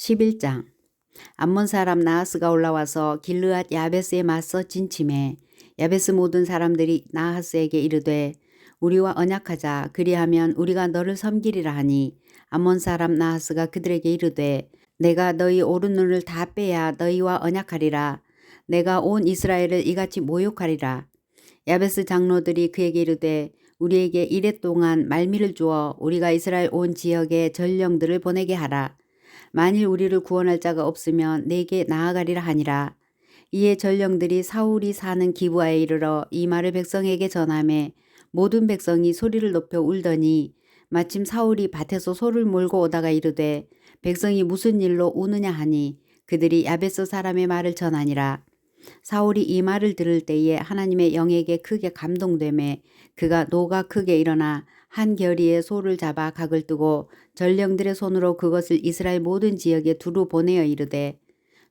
11장. 암몬 사람 나하스가 올라와서 길르앗 야베스에 맞서 진침해 야베스 모든 사람들이 나하스에게 이르되 우리와 언약하자. 그리하면 우리가 너를 섬기리라 하니 암몬 사람 나하스가 그들에게 이르되 내가 너희 오른 눈을 다 빼야 너희와 언약하리라. 내가 온 이스라엘을 이같이 모욕하리라. 야베스 장로들이 그에게 이르되 우리에게 이랫 동안 말미를 주어 우리가 이스라엘 온 지역에 전령들을 보내게 하라. 만일 우리를 구원할 자가 없으면 내게 나아가리라 하니라. 이에 전령들이 사울이 사는 기브아에 이르러 이 말을 백성에게 전하매 모든 백성이 소리를 높여 울더니 마침 사울이 밭에서 소를 몰고 오다가 이르되 백성이 무슨 일로 우느냐 하니 그들이 야베스 사람의 말을 전하니라. 사울이 이 말을 들을 때에 하나님의 영에게 크게 감동되매 그가 노가 크게 일어나 한 겨리에 소를 잡아 각을 뜨고 전령들의 손으로 그것을 이스라엘 모든 지역에 두루 보내어 이르되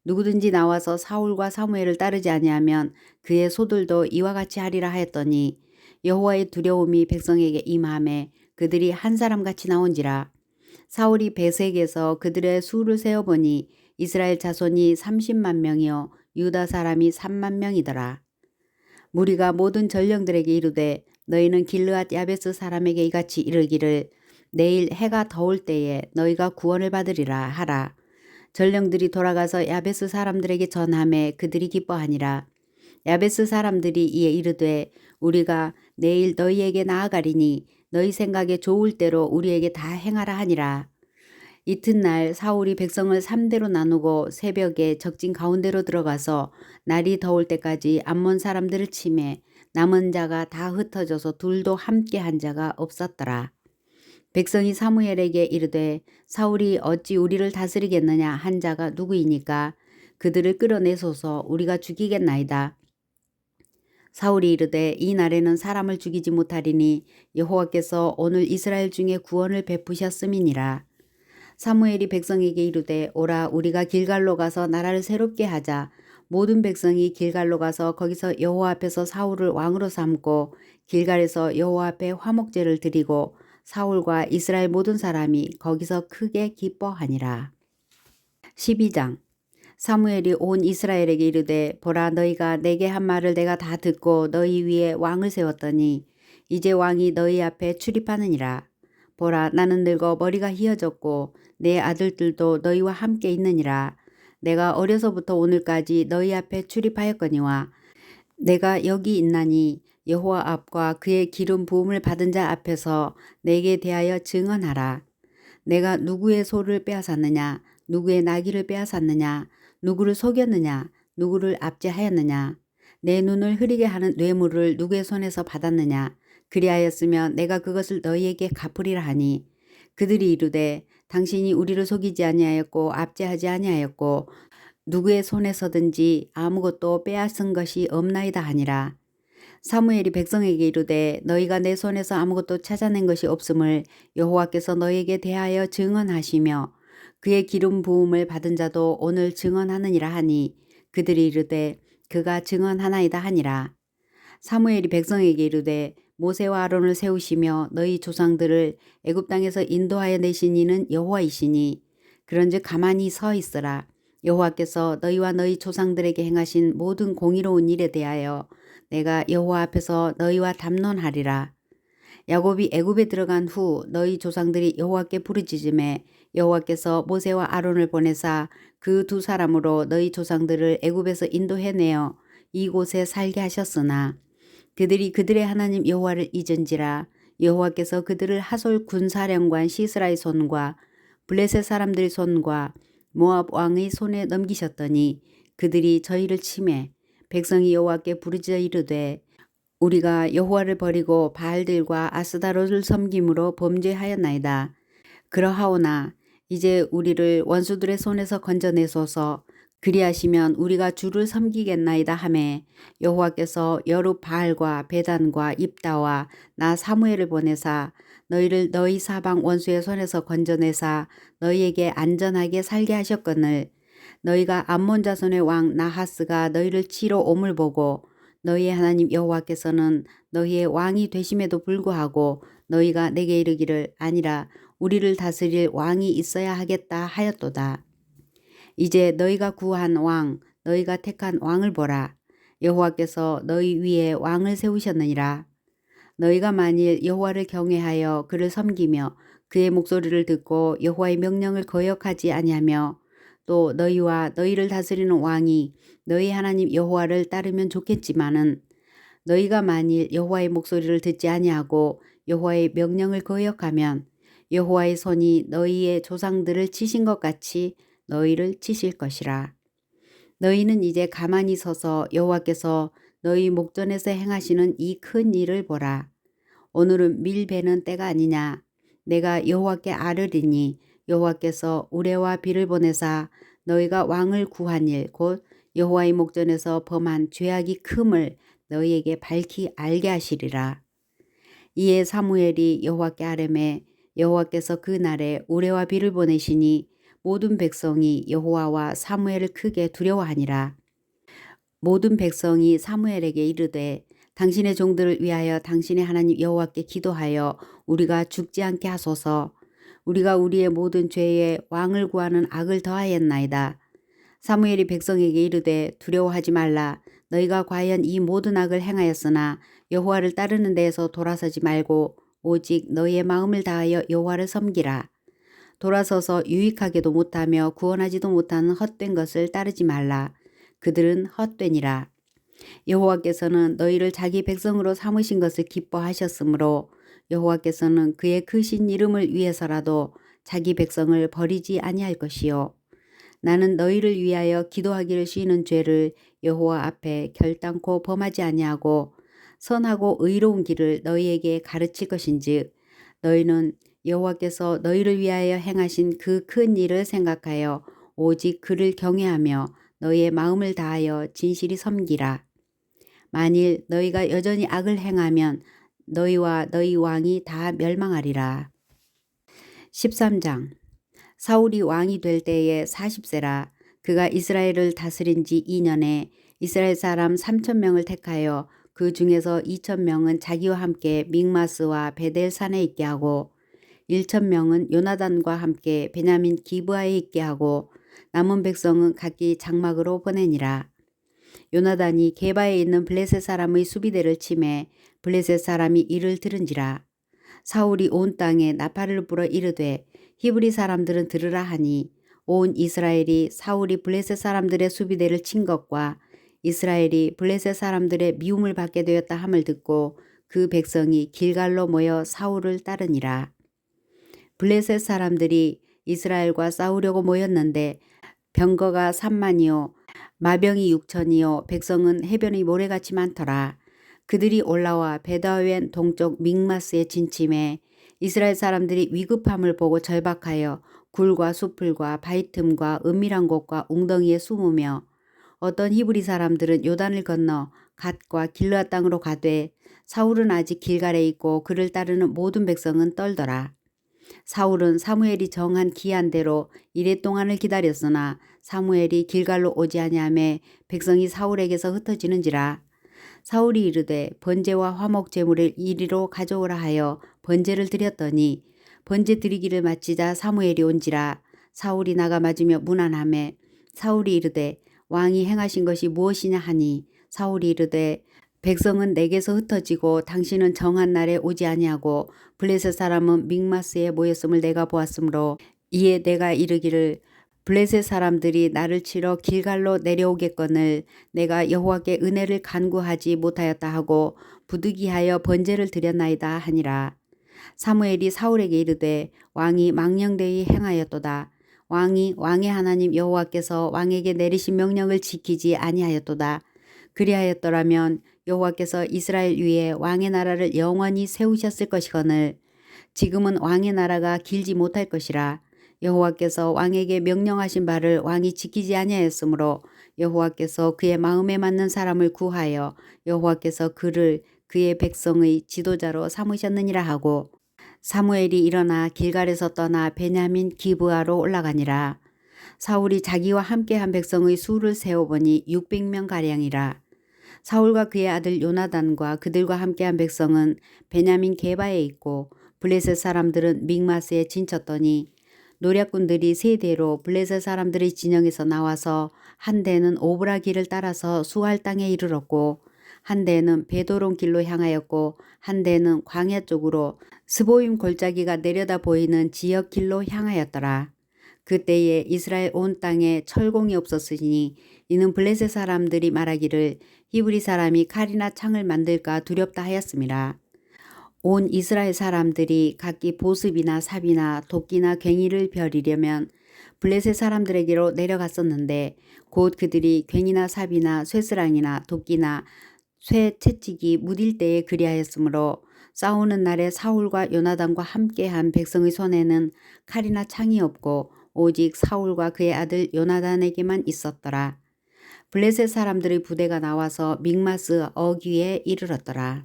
누구든지 나와서 사울과 사무엘을 따르지 아니하면 그의 소들도 이와 같이 하리라 하였더니 여호와의 두려움이 백성에게 임하매 그들이 한 사람같이 나온지라. 사울이 베색에서 그들의 수를 세어보니 이스라엘 자손이 30만 명이요 유다 사람이 3만 명이더라. 무리가 모든 전령들에게 이르되 너희는 길르앗 야베스 사람에게 이같이 이르기를 내일 해가 더울 때에 너희가 구원을 받으리라 하라. 전령들이 돌아가서 야베스 사람들에게 전하매 그들이 기뻐하니라. 야베스 사람들이 이에 이르되 우리가 내일 너희에게 나아가리니 너희 생각에 좋을 대로 우리에게 다 행하라 하니라. 이튿날 사울이 백성을 3대로 나누고 새벽에 적진 가운데로 들어가서 날이 더울 때까지 암몬 사람들을 치매 남은 자가 다 흩어져서 둘도 함께 한 자가 없었더라. 백성이 사무엘에게 이르되 사울이 어찌 우리를 다스리겠느냐 한 자가 누구이니까 그들을 끌어내소서 우리가 죽이겠나이다. 사울이 이르되 이 날에는 사람을 죽이지 못하리니 여호와께서 오늘 이스라엘 중에 구원을 베푸셨음이니라. 사무엘이 백성에게 이르되 오라 우리가 길갈로 가서 나라를 새롭게 하자. 모든 백성이 길갈로 가서 거기서 여호와 앞에서 사울을 왕으로 삼고 길갈에서 여호와 앞에 화목제를 드리고 사울과 이스라엘 모든 사람이 거기서 크게 기뻐하니라. 12장. 사무엘이 온 이스라엘에게 이르되 보라 너희가 내게 한 말을 내가 다 듣고 너희 위에 왕을 세웠더니 이제 왕이 너희 앞에 출입하느니라. 보라 나는 늙어 머리가 희어졌고 내 아들들도 너희와 함께 있느니라. 내가 어려서부터 오늘까지 너희 앞에 출입하였거니와 내가 여기 있나니 여호와 앞과 그의 기름 부음을 받은 자 앞에서 내게 대하여 증언하라. 내가 누구의 소를 빼앗았느냐 누구의 나귀를 빼앗았느냐 누구를 속였느냐 누구를 압제하였느냐 내 눈을 흐리게 하는 뇌물을 누구의 손에서 받았느냐 그리하였으면 내가 그것을 너희에게 갚으리라 하니 그들이 이르되 당신이 우리를 속이지 아니하였고 압제하지 아니하였고 누구의 손에서든지 아무것도 빼앗은 것이 없나이다 하니라. 사무엘이 백성에게 이르되 너희가 내 손에서 아무것도 찾아낸 것이 없음을 여호와께서 너희에게 대하여 증언하시며 그의 기름 부음을 받은 자도 오늘 증언하느니라 하니 그들이 이르되 그가 증언하나이다 하니라. 사무엘이 백성에게 이르되 모세와 아론을 세우시며 너희 조상들을 애굽 땅에서 인도하여 내신 이는 여호와이시니 그런즉 가만히 서 있으라. 여호와께서 너희와 너희 조상들에게 행하신 모든 공의로운 일에 대하여 내가 여호와 앞에서 너희와 담론하리라. 야곱이 애굽에 들어간 후 너희 조상들이 여호와께 부르짖음에 여호와께서 모세와 아론을 보내사 그 두 사람으로 너희 조상들을 애굽에서 인도해내어 이곳에 살게 하셨으나 그들이 그들의 하나님 여호와를 잊은지라 여호와께서 그들을 하솔 군사령관 시스라의 손과 블레셋 사람들의 손과 모압 왕의 손에 넘기셨더니 그들이 저희를 치매 백성이 여호와께 부르짖어 이르되 우리가 여호와를 버리고 바알들과 아스다롯을 섬김으로 범죄하였나이다. 그러하오나 이제 우리를 원수들의 손에서 건져내소서. 그리하시면 우리가 주를 섬기겠나이다 하매 여호와께서 여룻바알과 베단과 입다와 나 사무엘을 보내사 너희를 너희 사방 원수의 손에서 건져내사 너희에게 안전하게 살게 하셨거늘 너희가 암몬 자손의 왕 나하스가 너희를 치러 옴을 보고 너희의 하나님 여호와께서는 너희의 왕이 되심에도 불구하고 너희가 내게 이르기를 아니라 우리를 다스릴 왕이 있어야 하겠다 하였도다. 이제 너희가 구한 왕, 너희가 택한 왕을 보라. 여호와께서 너희 위에 왕을 세우셨느니라. 너희가 만일 여호와를 경외하여 그를 섬기며 그의 목소리를 듣고 여호와의 명령을 거역하지 아니하며 또 너희와 너희를 다스리는 왕이 너희 하나님 여호와를 따르면 좋겠지만은 너희가 만일 여호와의 목소리를 듣지 아니하고 여호와의 명령을 거역하면 여호와의 손이 너희의 조상들을 치신 것 같이 너희를 치실 것이라. 너희는 이제 가만히 서서 여호와께서 너희 목전에서 행하시는 이 큰 일을 보라. 오늘은 밀 베는 때가 아니냐. 내가 여호와께 아뢰리니 여호와께서 우레와 비를 보내사 너희가 왕을 구한 일 곧 여호와의 목전에서 범한 죄악이 큼을 너희에게 밝히 알게 하시리라. 이에 사무엘이 여호와께 아뢰매 여호와께서 그 날에 우레와 비를 보내시니 모든 백성이 여호와와 사무엘을 크게 두려워하니라. 모든 백성이 사무엘에게 이르되 당신의 종들을 위하여 당신의 하나님 여호와께 기도하여 우리가 죽지 않게 하소서. 우리가 우리의 모든 죄에 왕을 구하는 악을 더하였나이다. 사무엘이 백성에게 이르되 두려워하지 말라. 너희가 과연 이 모든 악을 행하였으나 여호와를 따르는 데에서 돌아서지 말고 오직 너희의 마음을 다하여 여호와를 섬기라. 돌아서서 유익하게도 못하며 구원하지도 못하는 헛된 것을 따르지 말라. 그들은 헛되니라. 여호와께서는 너희를 자기 백성으로 삼으신 것을 기뻐하셨으므로 여호와께서는 그의 크신 이름을 위해서라도 자기 백성을 버리지 아니할 것이요. 나는 너희를 위하여 기도하기를 쉬는 죄를 여호와 앞에 결단코 범하지 아니하고 선하고 의로운 길을 너희에게 가르칠 것인즉 너희는 여호와께서 너희를 위하여 행하신 그 큰 일을 생각하여 오직 그를 경외하며 너희의 마음을 다하여 진실이 섬기라. 만일 너희가 여전히 악을 행하면 너희와 너희 왕이 다 멸망하리라. 13장. 사울이 왕이 될 때에 40세라. 그가 이스라엘을 다스린 지 2년에 이스라엘 사람 3,000명을 택하여 그 중에서 2,000명은 자기와 함께 믹마스와 베델산에 있게 하고 1,000명은 요나단과 함께 베냐민 기브아에 있게 하고 남은 백성은 각기 장막으로 보내니라. 요나단이 게바에 있는 블레셋 사람의 수비대를 치매 블레셋 사람이 이를 들은지라. 사울이 온 땅에 나팔을 불어 이르되 히브리 사람들은 들으라 하니 온 이스라엘이 사울이 블레셋 사람들의 수비대를 친 것과 이스라엘이 블레셋 사람들의 미움을 받게 되었다 함을 듣고 그 백성이 길갈로 모여 사울을 따르니라. 블레셋 사람들이 이스라엘과 싸우려고 모였는데 병거가 3만이요 마병이 6천이요 백성은 해변의 모래같이 많더라. 그들이 올라와 베다웬 동쪽 믹마스에 진침해 이스라엘 사람들이 위급함을 보고 절박하여 굴과 수풀과 바위 틈과 은밀한 곳과 웅덩이에 숨으며 어떤 히브리 사람들은 요단을 건너 갓과 길르앗 땅으로 가되 사울은 아직 길갈에 있고 그를 따르는 모든 백성은 떨더라. 사울은 사무엘이 정한 기한대로 이레 동안을 기다렸으나 사무엘이 길갈로 오지 아니하매 백성이 사울에게서 흩어지는지라. 사울이 이르되 번제와 화목 제물을 이리로 가져오라 하여 번제를 드렸더니 번제 드리기를 마치자 사무엘이 온지라. 사울이 나가 맞으며 문안하매 사울이 이르되 왕이 행하신 것이 무엇이냐 하니 사울이 이르되 백성은 내게서 흩어지고 당신은 정한 날에 오지 아니하고 블레셋 사람은 믹마스에 모였음을 내가 보았으므로 이에 내가 이르기를 블레셋 사람들이 나를 치러 길갈로 내려오겠거늘 내가 여호와께 은혜를 간구하지 못하였다 하고 부득이하여 번제를 드렸나이다 하니라. 사무엘이 사울에게 이르되 왕이 망령되이 행하였도다. 왕이 왕의 하나님 여호와께서 왕에게 내리신 명령을 지키지 아니하였도다. 그리하였더라면 여호와께서 이스라엘 위에 왕의 나라를 영원히 세우셨을 것이거늘 지금은 왕의 나라가 길지 못할 것이라. 여호와께서 왕에게 명령하신 바를 왕이 지키지 아니하였으므로 여호와께서 그의 마음에 맞는 사람을 구하여 여호와께서 그를 그의 백성의 지도자로 삼으셨느니라 하고 사무엘이 일어나 길갈에서 떠나 베냐민 기브아로 올라가니라. 사울이 자기와 함께한 백성의 수를 세어보니 600명가량이라. 사울과 그의 아들 요나단과 그들과 함께한 백성은 베냐민 게바에 있고 블레셋 사람들은 믹마스에 진쳤더니 노략군들이 세 대로 블레셋 사람들의 진영에서 나와서 한 대는 오브라 길을 따라서 수할 땅에 이르렀고 한 대는 베도론 길로 향하였고 한 대는 광야 쪽으로 스보임 골짜기가 내려다 보이는 지역 길로 향하였더라. 그때에 이스라엘 온 땅에 철공이 없었으니 이는 블레셋 사람들이 말하기를 히브리 사람이 칼이나 창을 만들까 두렵다 하였음이라. 온 이스라엘 사람들이 각기 보습이나 삽이나 도끼나 괭이를 벼리려면 블레셋 사람들에게로 내려갔었는데 곧 그들이 괭이나 삽이나 쇠스랑이나 도끼나 쇠 채찍이 무딜 때에 그리하였으므로 싸우는 날에 사울과 요나단과 함께한 백성의 손에는 칼이나 창이 없고 오직 사울과 그의 아들 요나단에게만 있었더라. 블레셋 사람들의 부대가 나와서 믹마스 어귀에 이르렀더라.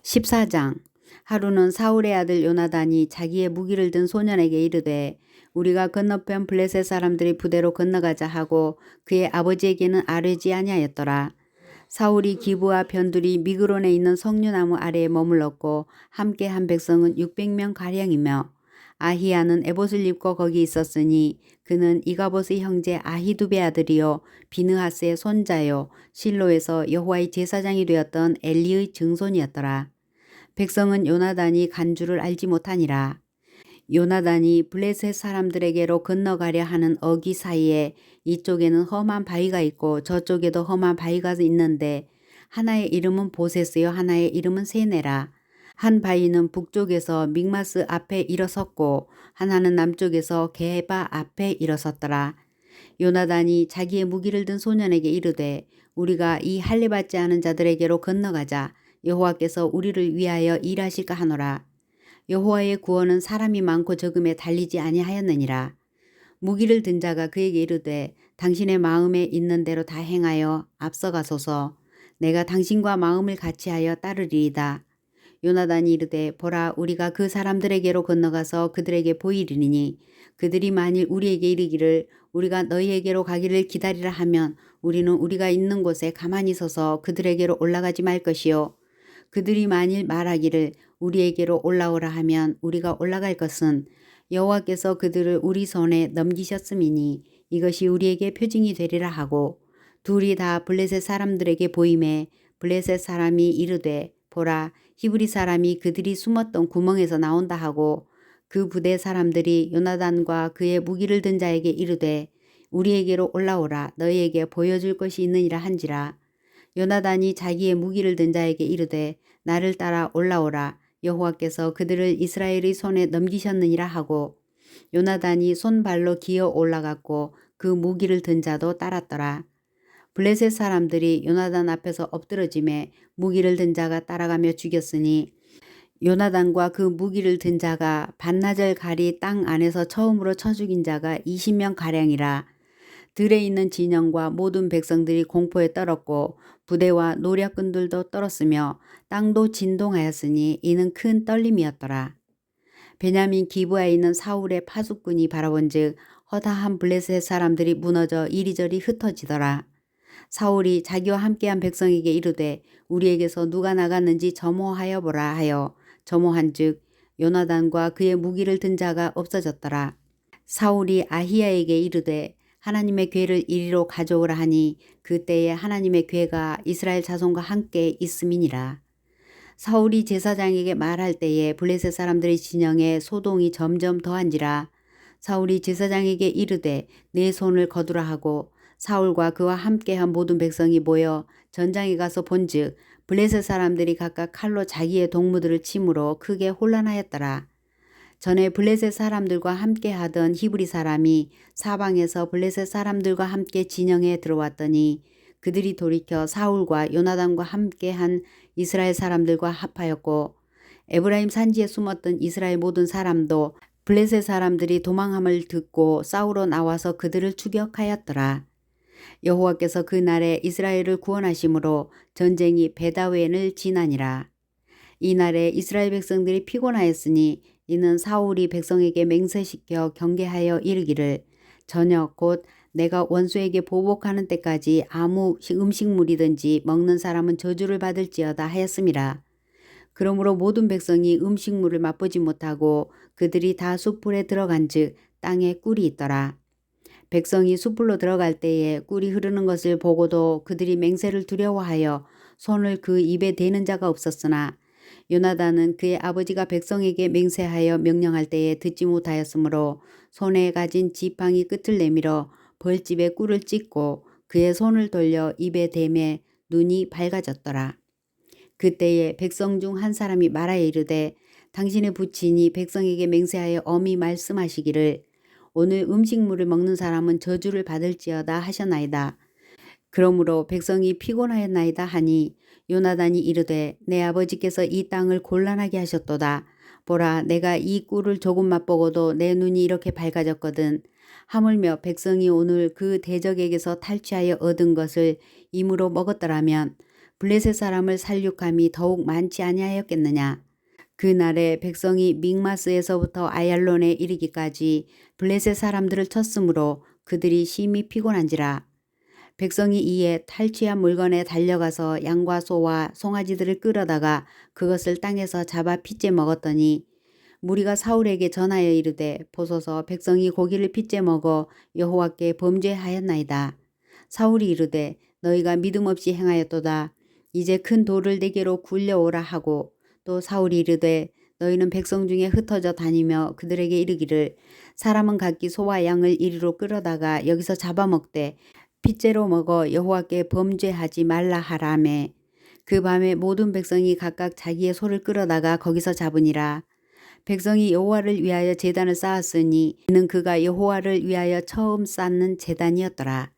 14장. 하루는 사울의 아들 요나단이 자기의 무기를 든 소년에게 이르되 우리가 건너편 블레셋 사람들의 부대로 건너가자 하고 그의 아버지에게는 아뢰지 아니하였더라. 사울이 기브와 변두리 미그론에 있는 석류나무 아래에 머물렀고 함께 한 백성은 600명 가량이며 아히야는 에봇을 입고 거기 있었으니 그는 이가봇의 형제 아히두베 아들이요 비느하스의 손자요 실로에서 여호와의 제사장이 되었던 엘리의 증손이었더라. 백성은 요나단이 간 줄을 알지 못하니라. 요나단이 블레셋 사람들에게로 건너가려 하는 어기 사이에 이쪽에는 험한 바위가 있고 저쪽에도 험한 바위가 있는데 하나의 이름은 보세스요 하나의 이름은 세네라. 한 바위는 북쪽에서 믹마스 앞에 일어섰고 하나는 남쪽에서 게바 앞에 일어섰더라. 요나단이 자기의 무기를 든 소년에게 이르되 우리가 이 할례받지 않은 자들에게로 건너가자. 여호와께서 우리를 위하여 일하실까 하노라. 여호와의 구원은 사람이 많고 적음에 달리지 아니하였느니라. 무기를 든 자가 그에게 이르되 당신의 마음에 있는 대로 다 행하여 앞서가소서. 내가 당신과 마음을 같이하여 따르리이다. 요나단이 이르되 보라 우리가 그 사람들에게로 건너가서 그들에게 보이리니 그들이 만일 우리에게 이르기를 우리가 너희에게로 가기를 기다리라 하면 우리는 우리가 있는 곳에 가만히 서서 그들에게로 올라가지 말 것이요 그들이 만일 말하기를 우리에게로 올라오라 하면 우리가 올라갈 것은 여호와께서 그들을 우리 손에 넘기셨음이니 이것이 우리에게 표징이 되리라 하고 둘이 다 블레셋 사람들에게 보임에 블레셋 사람이 이르되 보라 히브리 사람이 그들이 숨었던 구멍에서 나온다 하고 그 부대 사람들이 요나단과 그의 무기를 든 자에게 이르되 우리에게로 올라오라 너희에게 보여줄 것이 있느니라 한지라. 요나단이 자기의 무기를 든 자에게 이르되 나를 따라 올라오라 여호와께서 그들을 이스라엘의 손에 넘기셨느니라 하고 요나단이 손발로 기어 올라갔고 그 무기를 든 자도 따랐더라. 블레셋 사람들이 요나단 앞에서 엎드러짐에 무기를 든 자가 따라가며 죽였으니 요나단과 그 무기를 든 자가 반나절 가리 땅 안에서 처음으로 쳐 죽인 자가 20명 가량이라. 들에 있는 진영과 모든 백성들이 공포에 떨었고 부대와 노략군들도 떨었으며 땅도 진동하였으니 이는 큰 떨림이었더라. 베냐민 기브아에 있는 사울의 파수꾼이 바라본즉 허다한 블레셋 사람들이 무너져 이리저리 흩어지더라. 사울이 자기와 함께한 백성에게 이르되 우리에게서 누가 나갔는지 점호하여 보라 하여 점호한즉 요나단과 그의 무기를 든 자가 없어졌더라. 사울이 아히야에게 이르되 하나님의 궤를 이리로 가져오라 하니 그때에 하나님의 궤가 이스라엘 자손과 함께 있음이니라. 사울이 제사장에게 말할 때에 블레셋 사람들의 진영에 소동이 점점 더한지라. 사울이 제사장에게 이르되 내 손을 거두라 하고 사울과 그와 함께한 모든 백성이 모여 전장에 가서 본즉 블레셋 사람들이 각각 칼로 자기의 동무들을 치므로 크게 혼란하였더라. 전에 블레셋 사람들과 함께 하던 히브리 사람이 사방에서 블레셋 사람들과 함께 진영에 들어왔더니 그들이 돌이켜 사울과 요나단과 함께 한 이스라엘 사람들과 합하였고 에브라임 산지에 숨었던 이스라엘 모든 사람도 블레셋 사람들이 도망함을 듣고 싸우러 나와서 그들을 추격하였더라. 여호와께서 그 날에 이스라엘을 구원하심으로 전쟁이 베다웬을 지나니라. 이 날에 이스라엘 백성들이 피곤하였으니 이는 사울이 백성에게 맹세시켜 경계하여 이르기를 저녁 곧 내가 원수에게 보복하는 때까지 아무 음식물이든지 먹는 사람은 저주를 받을지어다 하였음이라. 그러므로 모든 백성이 음식물을 맛보지 못하고 그들이 다 숲풀에 들어간즉 땅에 꿀이 있더라. 백성이 숲으로 들어갈 때에 꿀이 흐르는 것을 보고도 그들이 맹세를 두려워하여 손을 그 입에 대는 자가 없었으나 요나단은 그의 아버지가 백성에게 맹세하여 명령할 때에 듣지 못하였으므로 손에 가진 지팡이 끝을 내밀어 벌집에 꿀을 찢고 그의 손을 돌려 입에 대매 눈이 밝아졌더라. 그때에 백성 중 한 사람이 말하여 이르되 당신의 부친이 백성에게 맹세하여 엄히 말씀하시기를 오늘 음식물을 먹는 사람은 저주를 받을지어다 하셨나이다. 그러므로 백성이 피곤하였나이다 하니 요나단이 이르되 내 아버지께서 이 땅을 곤란하게 하셨도다. 보라 내가 이 꿀을 조금 맛보고도 내 눈이 이렇게 밝아졌거든. 하물며 백성이 오늘 그 대적에게서 탈취하여 얻은 것을 임으로 먹었더라면 블레셋 사람을 살육함이 더욱 많지 아니하였겠느냐. 그날에 백성이 믹마스에서부터 아얄론에 이르기까지 블레셋 사람들을 쳤으므로 그들이 심히 피곤한지라. 백성이 이에 탈취한 물건에 달려가서 양과 소와 송아지들을 끌어다가 그것을 땅에서 잡아 핏째 먹었더니 무리가 사울에게 전하여 이르되 보소서 백성이 고기를 핏째 먹어 여호와께 범죄하였나이다. 사울이 이르되 너희가 믿음 없이 행하였도다. 이제 큰 돌을 내게로 굴려오라 하고 또 사울이 이르되 너희는 백성 중에 흩어져 다니며 그들에게 이르기를 사람은 각기 소와 양을 이리로 끌어다가 여기서 잡아먹되 핏째로 먹어 여호와께 범죄하지 말라 하라매. 그 밤에 모든 백성이 각각 자기의 소를 끌어다가 거기서 잡으니라. 백성이 여호와를 위하여 제단을 쌓았으니 이는 그가 여호와를 위하여 처음 쌓는 제단이었더라.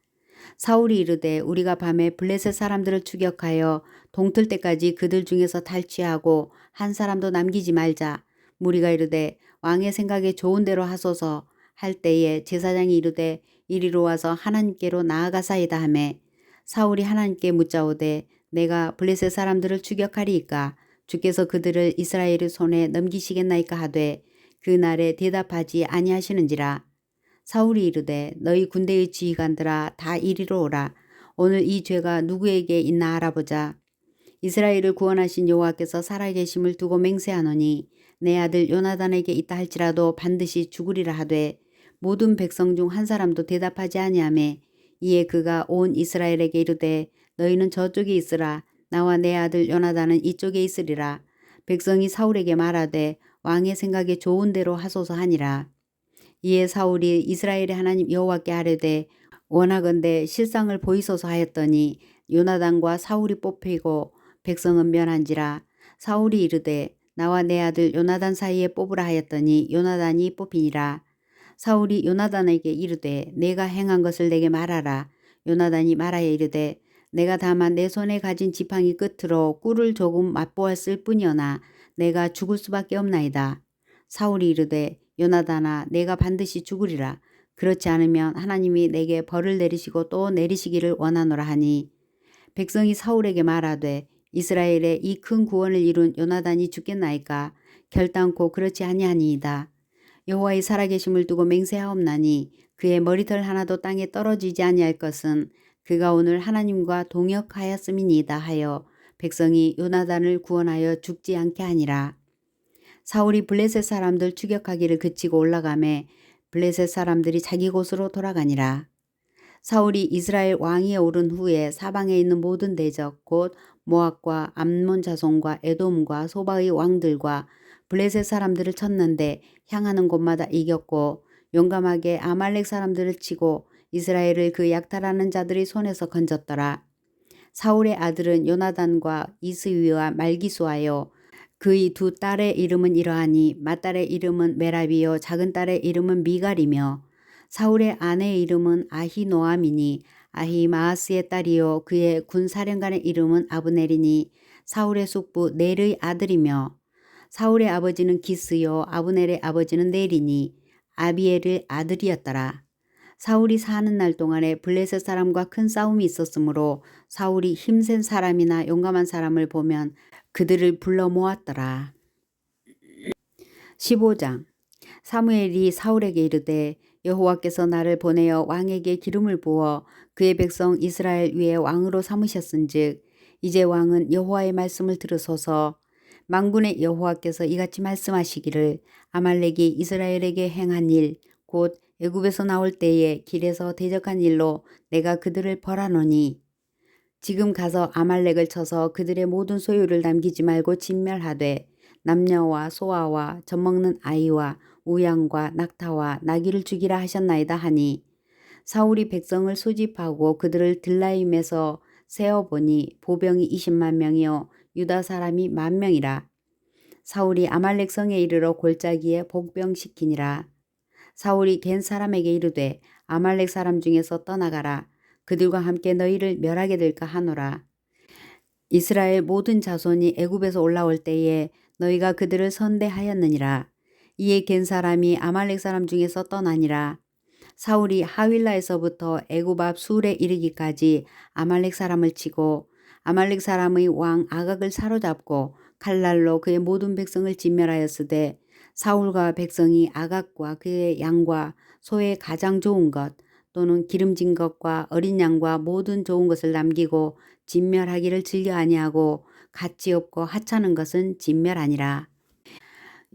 사울이 이르되 우리가 밤에 블레셋 사람들을 추격하여 동틀 때까지 그들 중에서 탈취하고 한 사람도 남기지 말자. 무리가 이르되 왕의 생각에 좋은 대로 하소서 할 때에 제사장이 이르되 이리로 와서 하나님께로 나아가사이다 하매 사울이 하나님께 묻자오되 내가 블레셋 사람들을 추격하리이까 주께서 그들을 이스라엘의 손에 넘기시겠나이까 하되 그날에 대답하지 아니하시는지라. 사울이 이르되 너희 군대의 지휘관들아 다 이리로 오라. 오늘 이 죄가 누구에게 있나 알아보자. 이스라엘을 구원하신 여호와께서 살아계심을 두고 맹세하노니 내 아들 요나단에게 있다 할지라도 반드시 죽으리라 하되 모든 백성 중 한 사람도 대답하지 아니하매 이에 그가 온 이스라엘에게 이르되 너희는 저쪽에 있으라. 나와 내 아들 요나단은 이쪽에 있으리라. 백성이 사울에게 말하되 왕의 생각에 좋은 대로 하소서 하니라. 이에 사울이 이스라엘의 하나님 여호와께 아뢰되 원하건대 실상을 보이소서 하였더니 요나단과 사울이 뽑히고 백성은 면한지라. 사울이 이르되 나와 내 아들 요나단 사이에 뽑으라 하였더니 요나단이 뽑히니라. 사울이 요나단에게 이르되 내가 행한 것을 내게 말하라. 요나단이 말하여 이르되 내가 다만 내 손에 가진 지팡이 끝으로 꿀을 조금 맛보았을 뿐이오나 내가 죽을 수밖에 없나이다. 사울이 이르되 요나단아 내가 반드시 죽으리라. 그렇지 않으면 하나님이 내게 벌을 내리시고 또 내리시기를 원하노라 하니 백성이 사울에게 말하되 이스라엘의 이 큰 구원을 이룬 요나단이 죽겠나이까. 결단코 그렇지 아니하니이다. 여호와의 살아계심을 두고 맹세하옵나니 그의 머리털 하나도 땅에 떨어지지 아니할 것은 그가 오늘 하나님과 동역하였음이니이다 하여 백성이 요나단을 구원하여 죽지 않게 하니라. 사울이 블레셋 사람들 추격하기를 그치고 올라가매 블레셋 사람들이 자기 곳으로 돌아가니라. 사울이 이스라엘 왕위에 오른 후에 사방에 있는 모든 대적 곧 모압과 암몬 자손과 에돔과 소바의 왕들과 블레셋 사람들을 쳤는데 향하는 곳마다 이겼고 용감하게 아말렉 사람들을 치고 이스라엘을 그 약탈하는 자들의 손에서 건졌더라. 사울의 아들은 요나단과 이스위와 말기수하여 그의 두 딸의 이름은 이러하니 맏딸의 이름은 메라비요 작은 딸의 이름은 미갈이며 사울의 아내의 이름은 아히노아미니 아히마아스의 딸이요 그의 군사령관의 이름은 아브넬이니 사울의 숙부 넬의 아들이며 사울의 아버지는 기스요 아브넬의 아버지는 넬이니 아비엘의 아들이었더라. 사울이 사는 날 동안에 블레셋 사람과 큰 싸움이 있었으므로 사울이 힘센 사람이나 용감한 사람을 보면 그들을 불러 모았더라. 15장 사무엘이 사울에게 이르되 여호와께서 나를 보내어 왕에게 기름을 부어 그의 백성 이스라엘 위에 왕으로 삼으셨은즉 이제 왕은 여호와의 말씀을 들으소서. 만군의 여호와께서 이같이 말씀하시기를 아말렉이 이스라엘에게 행한 일 곧 애굽에서 나올 때에 길에서 대적한 일로 내가 그들을 벌하노니 지금 가서 아말렉을 쳐서 그들의 모든 소유를 남기지 말고 진멸하되 남녀와 소아와 젖먹는 아이와 우양과 낙타와 나귀를 죽이라 하셨나이다 하니 사울이 백성을 소집하고 그들을 들라임에서 세어보니 보병이 20만 명이요 유다 사람이 10,000명이라. 사울이 아말렉 성에 이르러 골짜기에 복병시키니라. 사울이 겐 사람에게 이르되 아말렉 사람 중에서 떠나가라. 그들과 함께 너희를 멸하게 될까 하노라. 이스라엘 모든 자손이 애굽에서 올라올 때에 너희가 그들을 선대하였느니라. 이에 겐 사람이 아말렉 사람 중에서 떠나니라. 사울이 하윌라에서부터 애굽 앞 술에 이르기까지 아말렉 사람을 치고 아말렉 사람의 왕 아각을 사로잡고 칼날로 그의 모든 백성을 진멸하였으되 사울과 백성이 아각과 그의 양과 소의 가장 좋은 것 또는 기름진 것과 어린 양과 모든 좋은 것을 남기고 진멸하기를 즐겨 아니하고 가치 없고 하찮은 것은 진멸하니라.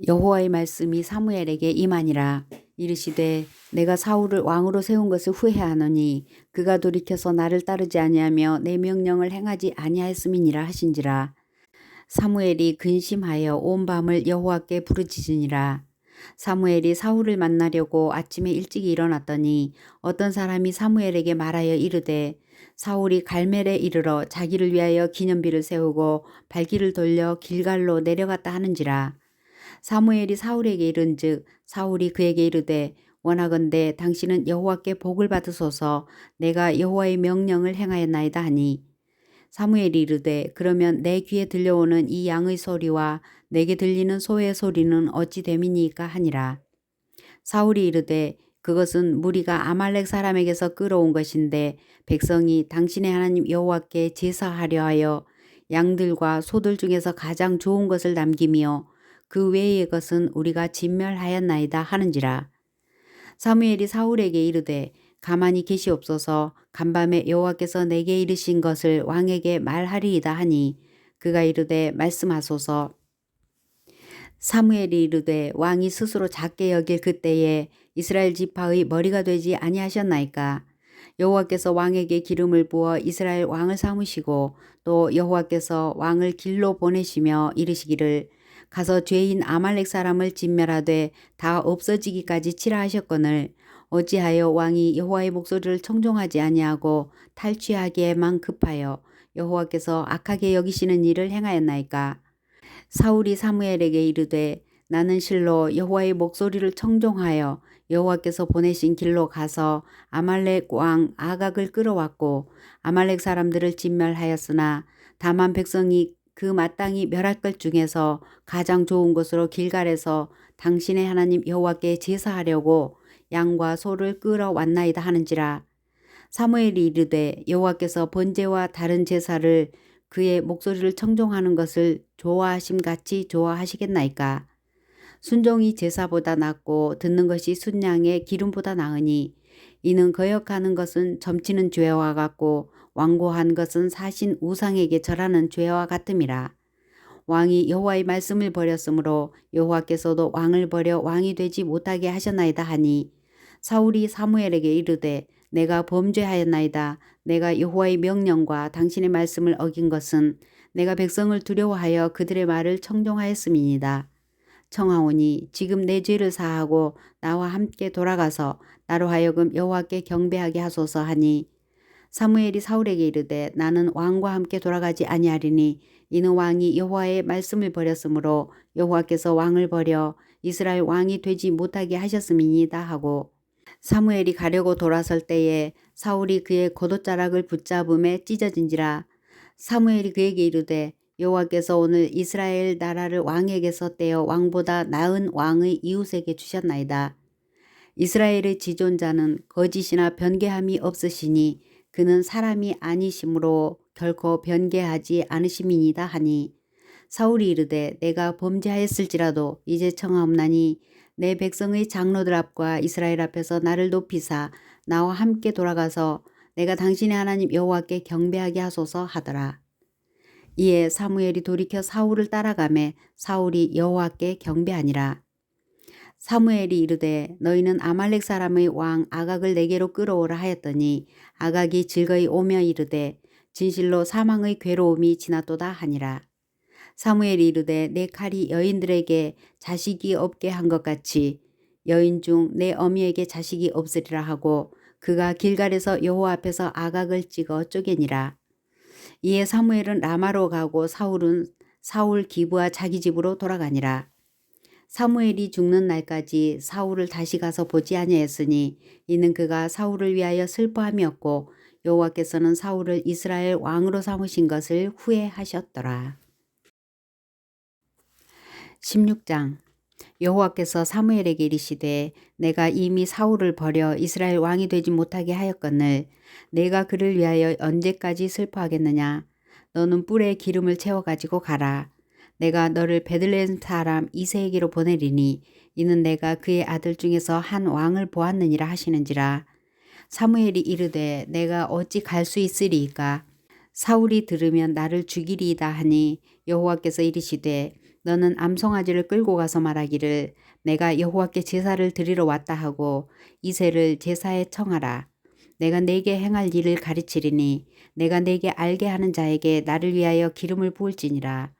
여호와의 말씀이 사무엘에게 임하니라. 이르시되 내가 사울을 왕으로 세운 것을 후회하노니 그가 돌이켜서 나를 따르지 아니하며 내 명령을 행하지 아니하였음이니라 하신지라. 사무엘이 근심하여 온 밤을 여호와께 부르짖으니라. 사무엘이 사울을 만나려고 아침에 일찍 일어났더니 어떤 사람이 사무엘에게 말하여 이르되 사울이 갈멜에 이르러 자기를 위하여 기념비를 세우고 발길을 돌려 길갈로 내려갔다 하는지라. 사무엘이 사울에게 이른즉 사울이 그에게 이르되 원하건대 당신은 여호와께 복을 받으소서 내가 여호와의 명령을 행하였나이다 하니 사무엘이 이르되 그러면 내 귀에 들려오는 이 양의 소리와 내게 들리는 소의 소리는 어찌 됨이니까 하니라. 사울이 이르되 그것은 무리가 아말렉 사람에게서 끌어온 것인데 백성이 당신의 하나님 여호와께 제사하려 하여 양들과 소들 중에서 가장 좋은 것을 남기며 그 외의 것은 우리가 진멸하였나이다 하는지라. 사무엘이 사울에게 이르되 가만히 계시옵소서 간밤에 여호와께서 내게 이르신 것을 왕에게 말하리이다 하니 그가 이르되 말씀하소서. 사무엘이 이르되 왕이 스스로 작게 여길 그때에 이스라엘 지파의 머리가 되지 아니하셨나이까. 여호와께서 왕에게 기름을 부어 이스라엘 왕을 삼으시고 또 여호와께서 왕을 길로 보내시며 이르시기를 가서 죄인 아말렉 사람을 진멸하되 다 없어지기까지 치라 하셨거늘 어찌하여 왕이 여호와의 목소리를 청종하지 아니하고 탈취하기에만 급하여 여호와께서 악하게 여기시는 일을 행하였나이까. 사울이 사무엘에게 이르되 나는 실로 여호와의 목소리를 청종하여 여호와께서 보내신 길로 가서 아말렉 왕 아각을 끌어왔고 아말렉 사람들을 진멸하였으나 다만 백성이 그 마땅히 멸할 것 중에서 가장 좋은 것으로 길갈에서 당신의 하나님 여호와께 제사하려고 양과 소를 끌어왔나이다 하는지라. 사무엘이 이르되 여호와께서 번제와 다른 제사를 그의 목소리를 청종하는 것을 좋아하심같이 좋아하시겠나이까. 순종이 제사보다 낫고 듣는 것이 순양의 기름보다 나으니 이는 거역하는 것은 점치는 죄와 같고 완고한 것은 사신 우상에게 절하는 죄와 같음이라. 왕이 여호와의 말씀을 버렸으므로 여호와께서도 왕을 버려 왕이 되지 못하게 하셨나이다 하니 사울이 사무엘에게 이르되 내가 범죄하였나이다. 내가 여호와의 명령과 당신의 말씀을 어긴 것은 내가 백성을 두려워하여 그들의 말을 청종하였음이니이다. 청하오니 지금 내 죄를 사하고 나와 함께 돌아가서 나로 하여금 여호와께 경배하게 하소서 하니 사무엘이 사울에게 이르되 나는 왕과 함께 돌아가지 아니하리니 이는 왕이 여호와의 말씀을 버렸으므로 여호와께서 왕을 버려 이스라엘 왕이 되지 못하게 하셨음이니이다 하고 사무엘이 가려고 돌아설 때에 사울이 그의 겉옷자락을 붙잡음에 찢어진지라. 사무엘이 그에게 이르되 여호와께서 오늘 이스라엘 나라를 왕에게서 떼어 왕보다 나은 왕의 이웃에게 주셨나이다. 이스라엘의 지존자는 거짓이나 변개함이 없으시니 그는 사람이 아니심으로 결코 변개하지 않으심이니이다 하니 사울이 이르되 내가 범죄하였을지라도 이제 청하옵나니 내 백성의 장로들 앞과 이스라엘 앞에서 나를 높이사 나와 함께 돌아가서 내가 당신의 하나님 여호와께 경배하게 하소서 하더라. 이에 사무엘이 돌이켜 사울을 따라가매 사울이 여호와께 경배하니라. 사무엘이 이르되 너희는 아말렉 사람의 왕 아각을 내게로 끌어오라 하였더니 아각이 즐거이 오며 이르되 진실로 사망의 괴로움이 지났도다 하니라. 사무엘이 이르되 내 칼이 여인들에게 자식이 없게 한 것 같이 여인 중 내 어미에게 자식이 없으리라 하고 그가 길갈에서 여호와 앞에서 아각을 찍어 쪼개니라. 이에 사무엘은 라마로 가고 사울은 사울 기브와 자기 집으로 돌아가니라. 사무엘이 죽는 날까지 사울을 다시 가서 보지 아니하였으니 이는 그가 사울을 위하여 슬퍼함이었고 여호와께서는 사울을 이스라엘 왕으로 삼으신 것을 후회하셨더라. 16장. 여호와께서 사무엘에게 이르시되 내가 이미 사울을 버려 이스라엘 왕이 되지 못하게 하였거늘 내가 그를 위하여 언제까지 슬퍼하겠느냐. 너는 뿔에 기름을 채워 가지고 가라. 내가 너를 베들레헴 사람 이새에게로 보내리니 이는 내가 그의 아들 중에서 한 왕을 보았느니라 하시는지라. 사무엘이 이르되 내가 어찌 갈 수 있으리이까. 사울이 들으면 나를 죽이리이다 하니 여호와께서 이르시되 너는 암송아지를 끌고 가서 말하기를 내가 여호와께 제사를 드리러 왔다 하고 이새를 제사에 청하라. 내가 네게 행할 일을 가르치리니 내가 네게 알게 하는 자에게 나를 위하여 기름을 부을지니라.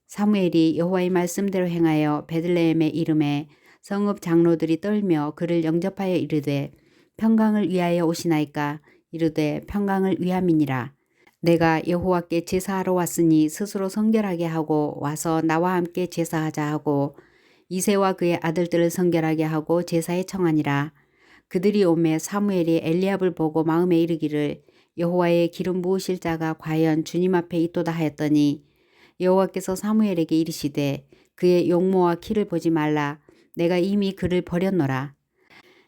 사무엘이 여호와의 말씀대로 행하여 베들레헴에 이름에 성읍 장로들이 떨며 그를 영접하여 이르되 평강을 위하여 오시나이까. 이르되 평강을 위함이니라. 내가 여호와께 제사하러 왔으니 스스로 성결하게 하고 와서 나와 함께 제사하자 하고 이새와 그의 아들들을 성결하게 하고 제사에 청하니라. 그들이 오매 사무엘이 엘리압을 보고 마음에 이르기를 여호와의 기름 부으실 자가 과연 주님 앞에 있도다 하였더니 여호와께서 사무엘에게 이르시되 그의 용모와 키를 보지 말라. 내가 이미 그를 버렸노라.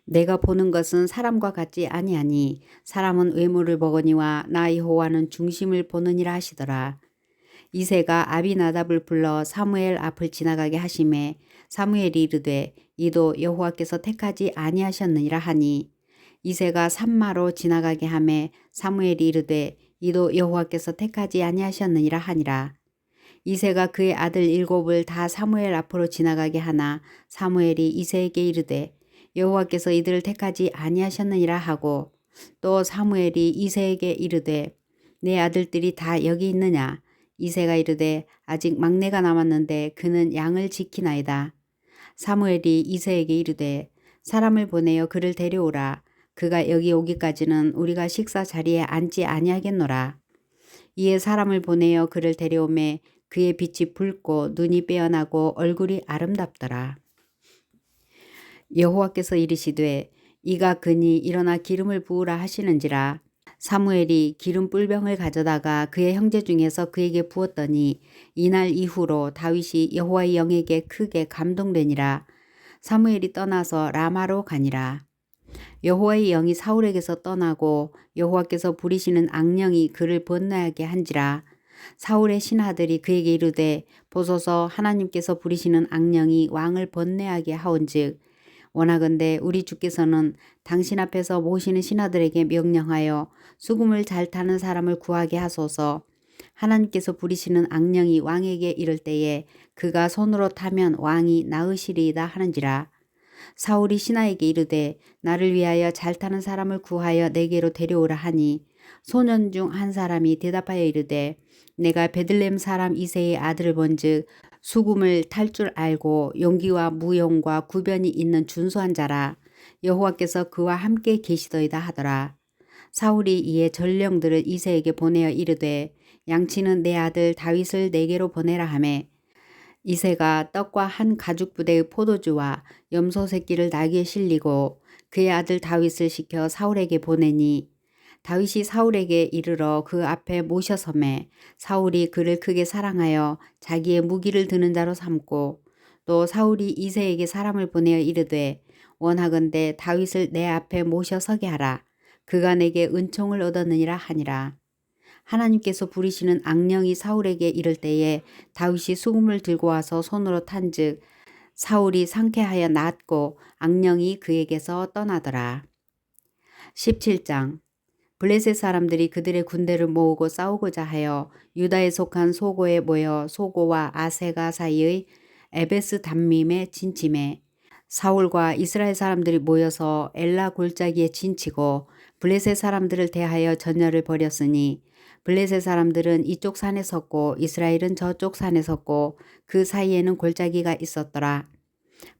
내가 보는 것은 사람과 같지 아니하니 사람은 외모를 보거니와 나 여호와는 중심을 보느니라 하시더라. 이새가 아비나답을 불러 사무엘 앞을 지나가게 하심에 사무엘이 이르되 이도 여호와께서 택하지 아니하셨느니라 하니 이새가 산마로 지나가게 하매 사무엘이 이르되 이도 여호와께서 택하지 아니하셨느니라 하니라. 이새가 그의 아들 7을 다 사무엘 앞으로 지나가게 하나 사무엘이 이새에게 이르되 여호와께서 이들을 택하지 아니하셨느니라 하고 또 사무엘이 이새에게 이르되 내 아들들이 다 여기 있느냐. 이새가 이르되 아직 막내가 남았는데 그는 양을 지키나이다. 사무엘이 이새에게 이르되 사람을 보내어 그를 데려오라. 그가 여기 오기까지는 우리가 식사 자리에 앉지 아니하겠노라. 이에 사람을 보내어 그를 데려오매 그의 빛이 붉고 눈이 빼어나고 얼굴이 아름답더라. 여호와께서 이르시되 이가 그니 일어나 기름을 부으라 하시는지라. 사무엘이 기름 뿔병을 가져다가 그의 형제 중에서 그에게 부었더니 이날 이후로 다윗이 여호와의 영에게 크게 감동되니라. 사무엘이 떠나서 라마로 가니라. 여호와의 영이 사울에게서 떠나고 여호와께서 부리시는 악령이 그를 번뇌하게 한지라. 사울의 신하들이 그에게 이르되 보소서 하나님께서 부리시는 악령이 왕을 번뇌하게 하온즉 원하건대 우리 주께서는 당신 앞에서 모시는 신하들에게 명령하여 수금을 잘 타는 사람을 구하게 하소서. 하나님께서 부리시는 악령이 왕에게 이를 때에 그가 손으로 타면 왕이 나으시리이다 하는지라. 사울이 신하에게 이르되 나를 위하여 잘 타는 사람을 구하여 내게로 데려오라 하니 소년 중 한 사람이 대답하여 이르되 내가 베들레헴 사람 이새의 아들을 본즉 수금을 탈 줄 알고 용기와 무용과 구변이 있는 준수한 자라. 여호와께서 그와 함께 계시더이다 하더라. 사울이 이에 전령들을 이새에게 보내어 이르되 양치는 내 아들 다윗을 내게로 보내라 하매 이새가 떡과 한 가죽 부대의 포도주와 염소 새끼를 나귀에 실리고 그의 아들 다윗을 시켜 사울에게 보내니 다윗이 사울에게 이르러 그 앞에 모셔서매 사울이 그를 크게 사랑하여 자기의 무기를 드는 자로 삼고 또 사울이 이새에게 사람을 보내어 이르되 원하건대 다윗을 내 앞에 모셔 서게 하라. 그가 내게 은총을 얻었느니라 하니라. 하나님께서 부리시는 악령이 사울에게 이를 때에 다윗이 수금을 들고 와서 손으로 탄즉 사울이 상쾌하여 낫고 악령이 그에게서 떠나더라. 17장. 블레셋 사람들이 그들의 군대를 모으고 싸우고자 하여 유다에 속한 소고에 모여 소고와 아세가 사이의 에베스 담밈에 진침해 사울과 이스라엘 사람들이 모여서 엘라 골짜기에 진치고 블레셋 사람들을 대하여 전열을 벌였으니 블레셋 사람들은 이쪽 산에 섰고 이스라엘은 저쪽 산에 섰고 그 사이에는 골짜기가 있었더라.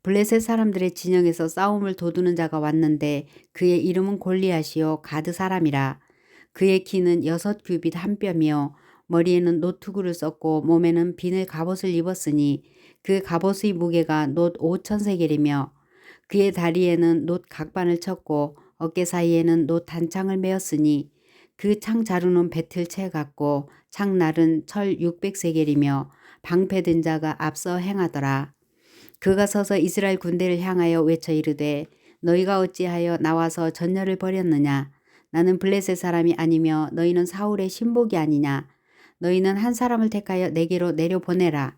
블레셋 사람들의 진영에서 싸움을 도두는 자가 왔는데 그의 이름은 골리앗이요 가드 사람이라. 그의 키는 6규빗 한 뼘이요 머리에는 노투구를 썼고 몸에는 비늘 갑옷을 입었으니 그 갑옷의 무게가 놋 5,000세겔이며 그의 다리에는 놋 각반을 쳤고 어깨 사이에는 놋 단창을 메었으니 그 창 자루는 배틀채 같고 창날은 철 600세겔이며 방패든 자가 앞서 행하더라. 그가 서서 이스라엘 군대를 향하여 외쳐 이르되 너희가 어찌하여 나와서 전열을 벌였느냐. 나는 블레셋 사람이 아니며 너희는 사울의 신복이 아니냐. 너희는 한 사람을 택하여 내게로 내려보내라.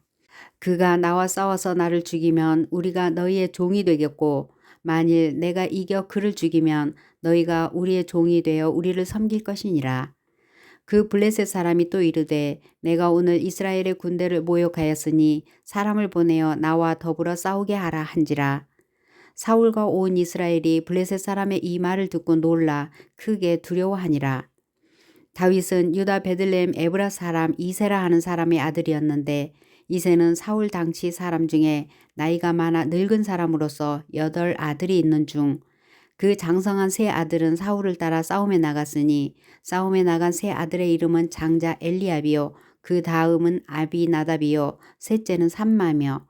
그가 나와 싸워서 나를 죽이면 우리가 너희의 종이 되겠고 만일 내가 이겨 그를 죽이면 너희가 우리의 종이 되어 우리를 섬길 것이니라. 그 블레셋 사람이 또 이르되 내가 오늘 이스라엘의 군대를 모욕하였으니 사람을 보내어 나와 더불어 싸우게 하라 한지라. 사울과 온 이스라엘이 블레셋 사람의 이 말을 듣고 놀라 크게 두려워하니라. 다윗은 유다 베들레헴 에브라 사람 이세라 하는 사람의 아들이었는데 이세는 사울 당시 사람 중에 나이가 많아 늙은 사람으로서 8 아들이 있는 중 그 장성한 세 아들은 사울을 따라 싸움에 나갔으니 싸움에 나간 세 아들의 이름은 장자 엘리압이요 그 다음은 아비나답이요 셋째는 삼마며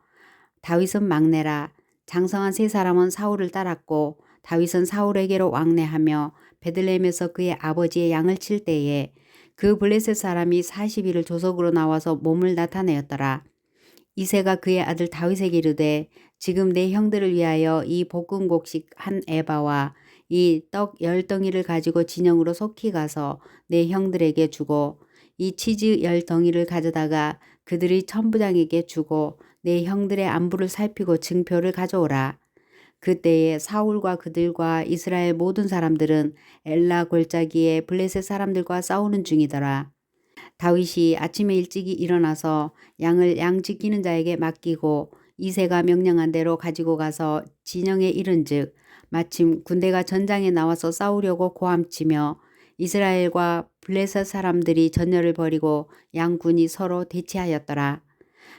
다윗은 막내라. 장성한 세 사람은 사울을 따랐고 다윗은 사울에게로 왕래하며 베들레헴에서 그의 아버지의 양을 칠 때에 그 블레셋 사람이 40일을 조석으로 나와서 몸을 나타내었더라. 이새가 그의 아들 다윗에게 이르되 지금 내 형들을 위하여 이 볶음곡식 한 에바와 이 떡 10덩이를 가지고 진영으로 속히 가서 내 형들에게 주고 이 치즈 10덩이를 가져다가 그들의 천부장에게 주고 내 형들의 안부를 살피고 증표를 가져오라. 그때에 사울과 그들과 이스라엘 모든 사람들은 엘라 골짜기에 블레셋 사람들과 싸우는 중이더라. 다윗이 아침에 일찍이 일어나서 양을 양 지키는 자에게 맡기고 이새가 명령한 대로 가지고 가서 진영에 이른즉 마침 군대가 전장에 나와서 싸우려고 고함치며 이스라엘과 블레셋 사람들이 전열을 벌이고 양군이 서로 대치하였더라.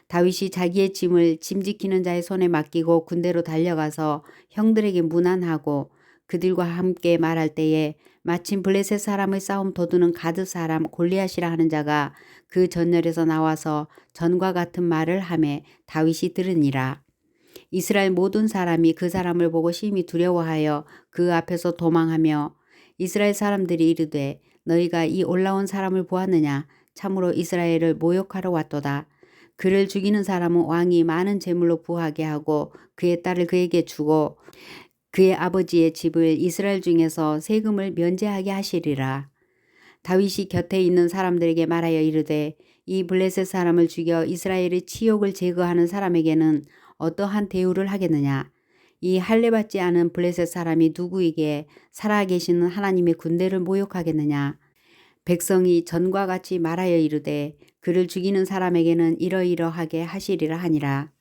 다윗이 자기의 짐을 짐 지키는 자의 손에 맡기고 군대로 달려가서 형들에게 문안하고 그들과 함께 말할 때에 마침 블레셋 사람의 싸움 도두는 가드 사람 골리앗이라 하는 자가 그 전열에서 나와서 전과 같은 말을 하매 다윗이 들으니라. 이스라엘 모든 사람이 그 사람을 보고 심히 두려워하여 그 앞에서 도망하며 이스라엘 사람들이 이르되 너희가 이 올라온 사람을 보았느냐. 참으로 이스라엘을 모욕하러 왔도다. 그를 죽이는 사람은 왕이 많은 재물로 부하게 하고 그의 딸을 그에게 주고 그의 아버지의 집을 이스라엘 중에서 세금을 면제하게 하시리라. 다윗이 곁에 있는 사람들에게 말하여 이르되 이 블레셋 사람을 죽여 이스라엘의 치욕을 제거하는 사람에게는 어떠한 대우를 하겠느냐. 이 할례받지 않은 블레셋 사람이 누구에게 살아계시는 하나님의 군대를 모욕하겠느냐. 백성이 전과 같이 말하여 이르되 그를 죽이는 사람에게는 이러이러하게 하시리라 하니라.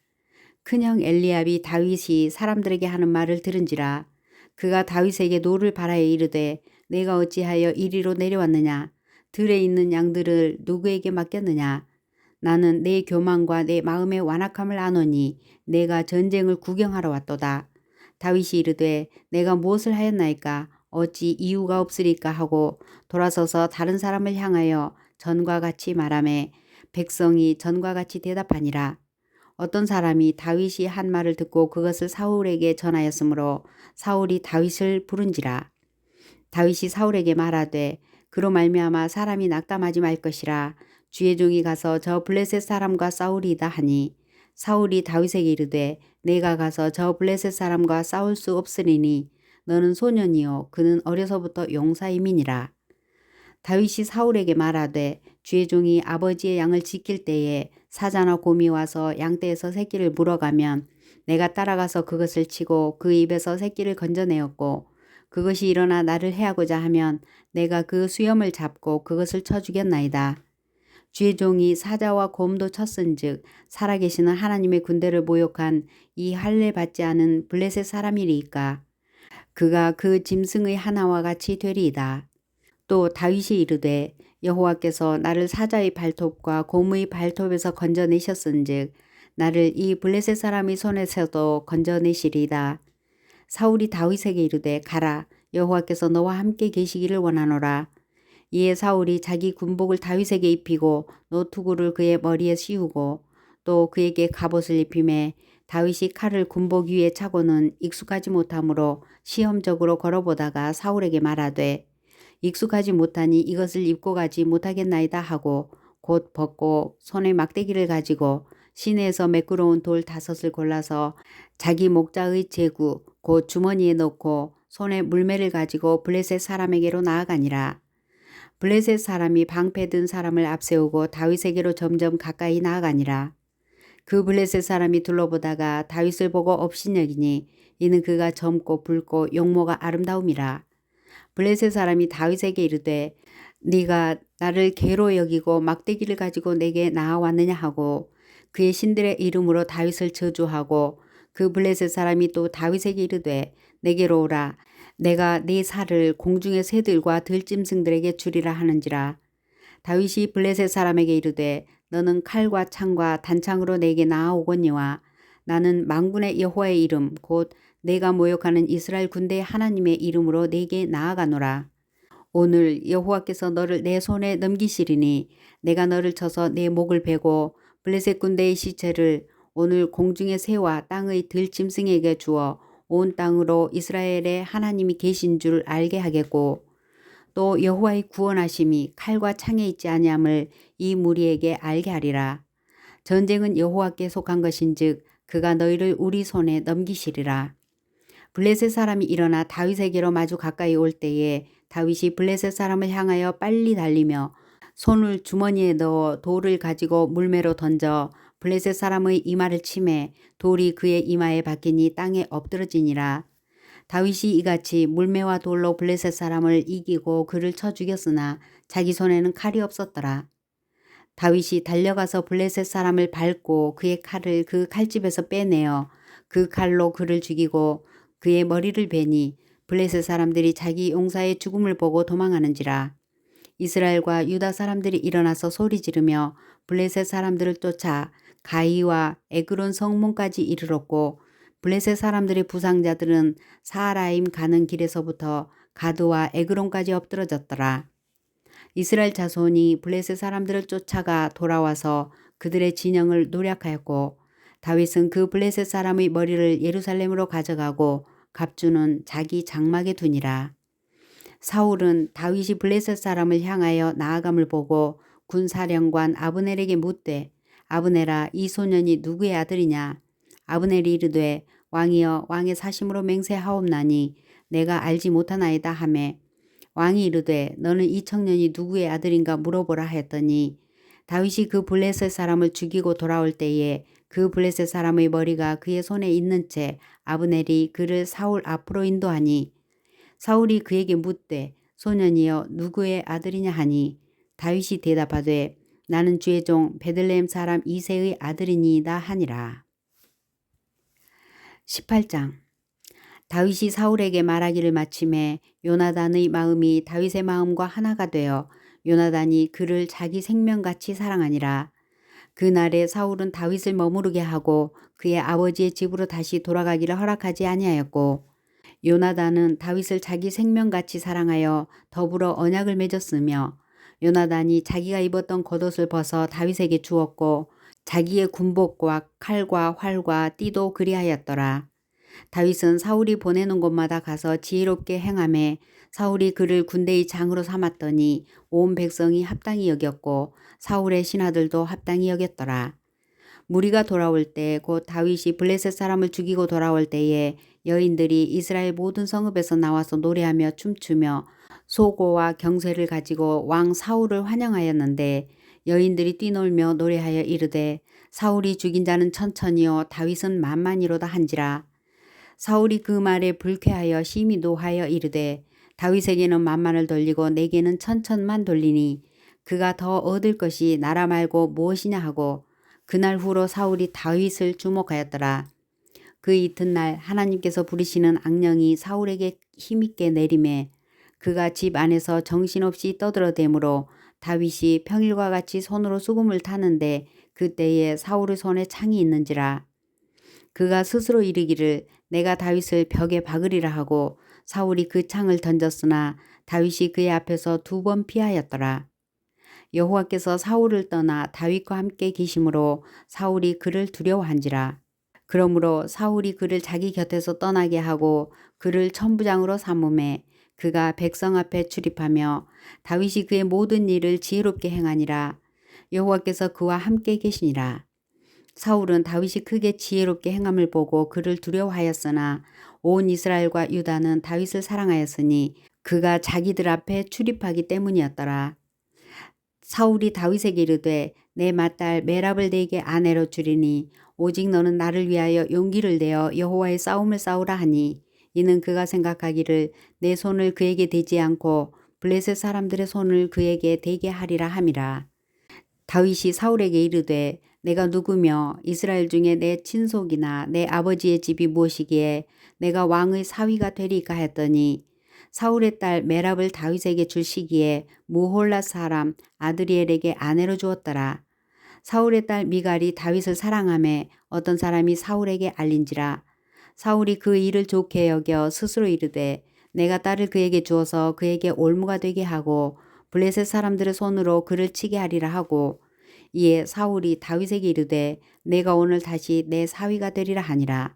큰형 엘리압이 다윗이 사람들에게 하는 말을 들은지라. 그가 다윗에게 노를 바라여 이르되 내가 어찌하여 이리로 내려왔느냐. 들에 있는 양들을 누구에게 맡겼느냐. 나는 내 교만과 내 마음의 완악함을 아노니 내가 전쟁을 구경하러 왔도다. 다윗이 이르되 내가 무엇을 하였나이까. 어찌 이유가 없으리까 하고 돌아서서 다른 사람을 향하여 전과 같이 말하매 백성이 전과 같이 대답하니라. 어떤 사람이 다윗이 한 말을 듣고 그것을 사울에게 전하였으므로 사울이 다윗을 부른지라. 다윗이 사울에게 말하되 그로 말미암아 사람이 낙담하지 말 것이라. 주의 종이 가서 저 블레셋 사람과 싸우리이다 하니 사울이 다윗에게 이르되 내가 가서 저 블레셋 사람과 싸울 수 없으리니 너는 소년이요 그는 어려서부터 용사임이니라. 다윗이 사울에게 말하되 주의 종이 아버지의 양을 지킬 때에 사자나 곰이 와서 양떼에서 새끼를 물어가면 내가 따라가서 그것을 치고 그 입에서 새끼를 건져내었고 그것이 일어나 나를 해하고자 하면 내가 그 수염을 잡고 그것을 쳐 죽였나이다. 주의 종이 사자와 곰도 쳤은즉 살아계시는 하나님의 군대를 모욕한 이 할례 받지 않은 블레셋 사람이리이까. 그가 그 짐승의 하나와 같이 되리이다. 또 다윗이 이르되 여호와께서 나를 사자의 발톱과 곰의 발톱에서 건져내셨은즉 나를 이 블레셋 사람의 손에서도 건져내시리이다. 사울이 다윗에게 이르되 가라, 여호와께서 너와 함께 계시기를 원하노라. 이에 사울이 자기 군복을 다윗에게 입히고 노투구를 그의 머리에 씌우고 또 그에게 갑옷을 입히매 다윗이 칼을 군복 위에 차고는 익숙하지 못하므로 시험적으로 걸어보다가 사울에게 말하되 익숙하지 못하니 이것을 입고 가지 못하겠나이다 하고 곧 벗고 손에 막대기를 가지고 시내에서 매끄러운 돌 5을 골라서 자기 목자의 제구 곧 주머니에 넣고 손에 물매를 가지고 블레셋 사람에게로 나아가니라. 블레셋 사람이 방패 든 사람을 앞세우고 다윗에게로 점점 가까이 나아가니라. 그 블레셋 사람이 둘러보다가 다윗을 보고 업신여기니 이는 그가 젊고 붉고 용모가 아름다움이라. 블레셋 사람이 다윗에게 이르되 네가 나를 개로 여기고 막대기를 가지고 내게 나아왔느냐 하고 그의 신들의 이름으로 다윗을 저주하고 그 블레셋 사람이 또 다윗에게 이르되 내게로 오라. 내가 네 살을 공중의 새들과 들짐승들에게 주리라 하는지라. 다윗이 블레셋 사람에게 이르되 너는 칼과 창과 단창으로 내게 나아오거니와 나는 만군의 여호와의 이름 곧 내가 모욕하는 이스라엘 군대의 하나님의 이름으로 내게 나아가노라. 오늘 여호와께서 너를 내 손에 넘기시리니 내가 너를 쳐서 내 목을 베고 블레셋 군대의 시체를 오늘 공중의 새와 땅의 들짐승에게 주어 온 땅으로 이스라엘의 하나님이 계신 줄 알게 하겠고 또 여호와의 구원하심이 칼과 창에 있지 아니함을 이 무리에게 알게 하리라. 전쟁은 여호와께 속한 것인즉 그가 너희를 우리 손에 넘기시리라. 블레셋 사람이 일어나 다윗에게로 마주 가까이 올 때에 다윗이 블레셋 사람을 향하여 빨리 달리며 손을 주머니에 넣어 돌을 가지고 물매로 던져 블레셋 사람의 이마를 치매 돌이 그의 이마에 박히니 땅에 엎드러지니라. 다윗이 이같이 물매와 돌로 블레셋 사람을 이기고 그를 쳐 죽였으나 자기 손에는 칼이 없었더라. 다윗이 달려가서 블레셋 사람을 밟고 그의 칼을 그 칼집에서 빼내어 그 칼로 그를 죽이고 그의 머리를 베니 블레셋 사람들이 자기 용사의 죽음을 보고 도망하는지라. 이스라엘과 유다 사람들이 일어나서 소리 지르며 블레셋 사람들을 쫓아 가이와 에그론 성문까지 이르렀고 블레셋 사람들의 부상자들은 사하라임 가는 길에서부터 가드와 에그론까지 엎드러졌더라. 이스라엘 자손이 블레셋 사람들을 쫓아가 돌아와서 그들의 진영을 노략하였고 다윗은 그 블레셋 사람의 머리를 예루살렘으로 가져가고 갑주는 자기 장막에 두니라. 사울은 다윗이 블레셋 사람을 향하여 나아감을 보고 군사령관 아브넬에게 묻되 아브넬아 이 소년이 누구의 아들이냐. 아브넬이 이르되 왕이여 왕의 사심으로 맹세하옵나니 내가 알지 못하나이다 하매 왕이 이르되 너는 이 청년이 누구의 아들인가 물어보라 하였더니 다윗이 그 블레셋 사람을 죽이고 돌아올 때에 그 블레셋 사람의 머리가 그의 손에 있는 채 아브넬이 그를 사울 앞으로 인도하니 사울이 그에게 묻되 소년이여 누구의 아들이냐 하니 다윗이 대답하되 나는 주의 종 베들레헴 사람 이새의 아들이니이다 하니라. 18장. 다윗이 사울에게 말하기를 마침에 요나단의 마음이 다윗의 마음과 하나가 되어 요나단이 그를 자기 생명같이 사랑하니라. 그날에 사울은 다윗을 머무르게 하고 그의 아버지의 집으로 다시 돌아가기를 허락하지 아니하였고 요나단은 다윗을 자기 생명같이 사랑하여 더불어 언약을 맺었으며 요나단이 자기가 입었던 겉옷을 벗어 다윗에게 주었고 자기의 군복과 칼과 활과 띠도 그리하였더라. 다윗은 사울이 보내는 곳마다 가서 지혜롭게 행하매 사울이 그를 군대의 장으로 삼았더니 온 백성이 합당히 여겼고 사울의 신하들도 합당히 여겼더라. 무리가 돌아올 때 곧 다윗이 블레셋 사람을 죽이고 돌아올 때에 여인들이 이스라엘 모든 성읍에서 나와서 노래하며 춤추며 소고와 경쇠를 가지고 왕 사울을 환영하였는데 여인들이 뛰놀며 노래하여 이르되 사울이 죽인 자는 천천히요 다윗은 만만이로다 한지라. 사울이 그 말에 불쾌하여 심히 노하여 이르되 다윗에게는 만만을 돌리고 내게는 천천만 돌리니 그가 더 얻을 것이 나라 말고 무엇이냐 하고 그날 후로 사울이 다윗을 주목하였더라. 그 이튿날 하나님께서 부리시는 악령이 사울에게 힘있게 내림에 그가 집 안에서 정신없이 떠들어대므로 다윗이 평일과 같이 손으로 수금을 타는데 그때에 사울의 손에 창이 있는지라. 그가 스스로 이르기를 내가 다윗을 벽에 박으리라 하고 사울이 그 창을 던졌으나 다윗이 그의 앞에서 2번 피하였더라. 여호와께서 사울을 떠나 다윗과 함께 계심으로 사울이 그를 두려워한지라. 그러므로 사울이 그를 자기 곁에서 떠나게 하고 그를 천부장으로 삼음에 그가 백성 앞에 출입하며 다윗이 그의 모든 일을 지혜롭게 행하니라. 여호와께서 그와 함께 계시니라. 사울은 다윗이 크게 지혜롭게 행함을 보고 그를 두려워하였으나 온 이스라엘과 유다는 다윗을 사랑하였으니 그가 자기들 앞에 출입하기 때문이었더라. 사울이 다윗에게 이르되 내 맏딸 메랍을 내게 아내로 주리니 오직 너는 나를 위하여 용기를 내어 여호와의 싸움을 싸우라 하니 이는 그가 생각하기를 내 손을 그에게 대지 않고 블레셋 사람들의 손을 그에게 대게 하리라 함이라. 다윗이 사울에게 이르되 내가 누구며 이스라엘 중에 내 친속이나 내 아버지의 집이 무엇이기에 내가 왕의 사위가 되리까 했더니 사울의 딸 메랍을 다윗에게 줄 시기에 무홀랏 사람 아드리엘에게 아내로 주었더라. 사울의 딸 미갈이 다윗을 사랑하매 어떤 사람이 사울에게 알린지라. 사울이 그 일을 좋게 여겨 스스로 이르되 내가 딸을 그에게 주어서 그에게 올무가 되게 하고 블레셋 사람들의 손으로 그를 치게 하리라 하고 이에 사울이 다윗에게 이르되 내가 오늘 다시 내 사위가 되리라 하니라.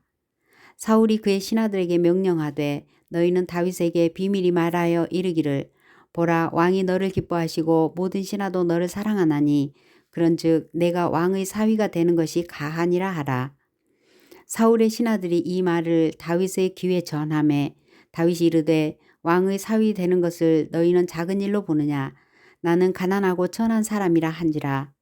사울이 그의 신하들에게 명령하되 너희는 다윗에게 비밀히 말하여 이르기를 보라 왕이 너를 기뻐하시고 모든 신하도 너를 사랑하나니 그런즉 내가 왕의 사위가 되는 것이 가하니라 하라. 사울의 신하들이 이 말을 다윗의 귀에 전하매 다윗이 이르되 왕의 사위 되는 것을 너희는 작은 일로 보느냐 나는 가난하고 천한 사람이라 한지라.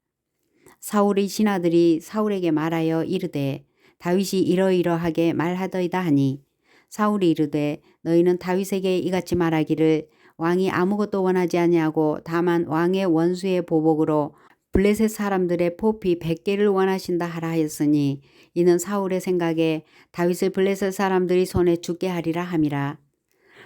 사울의 신하들이 사울에게 말하여 이르되 다윗이 이러이러하게 말하더이다 하니 사울이 이르되 너희는 다윗에게 이같이 말하기를 왕이 아무것도 원하지 아니하고 다만 왕의 원수의 보복으로 블레셋 사람들의 포피 100개를 원하신다 하라 하였으니 이는 사울의 생각에 다윗을 블레셋 사람들이 손에 죽게 하리라 함이라.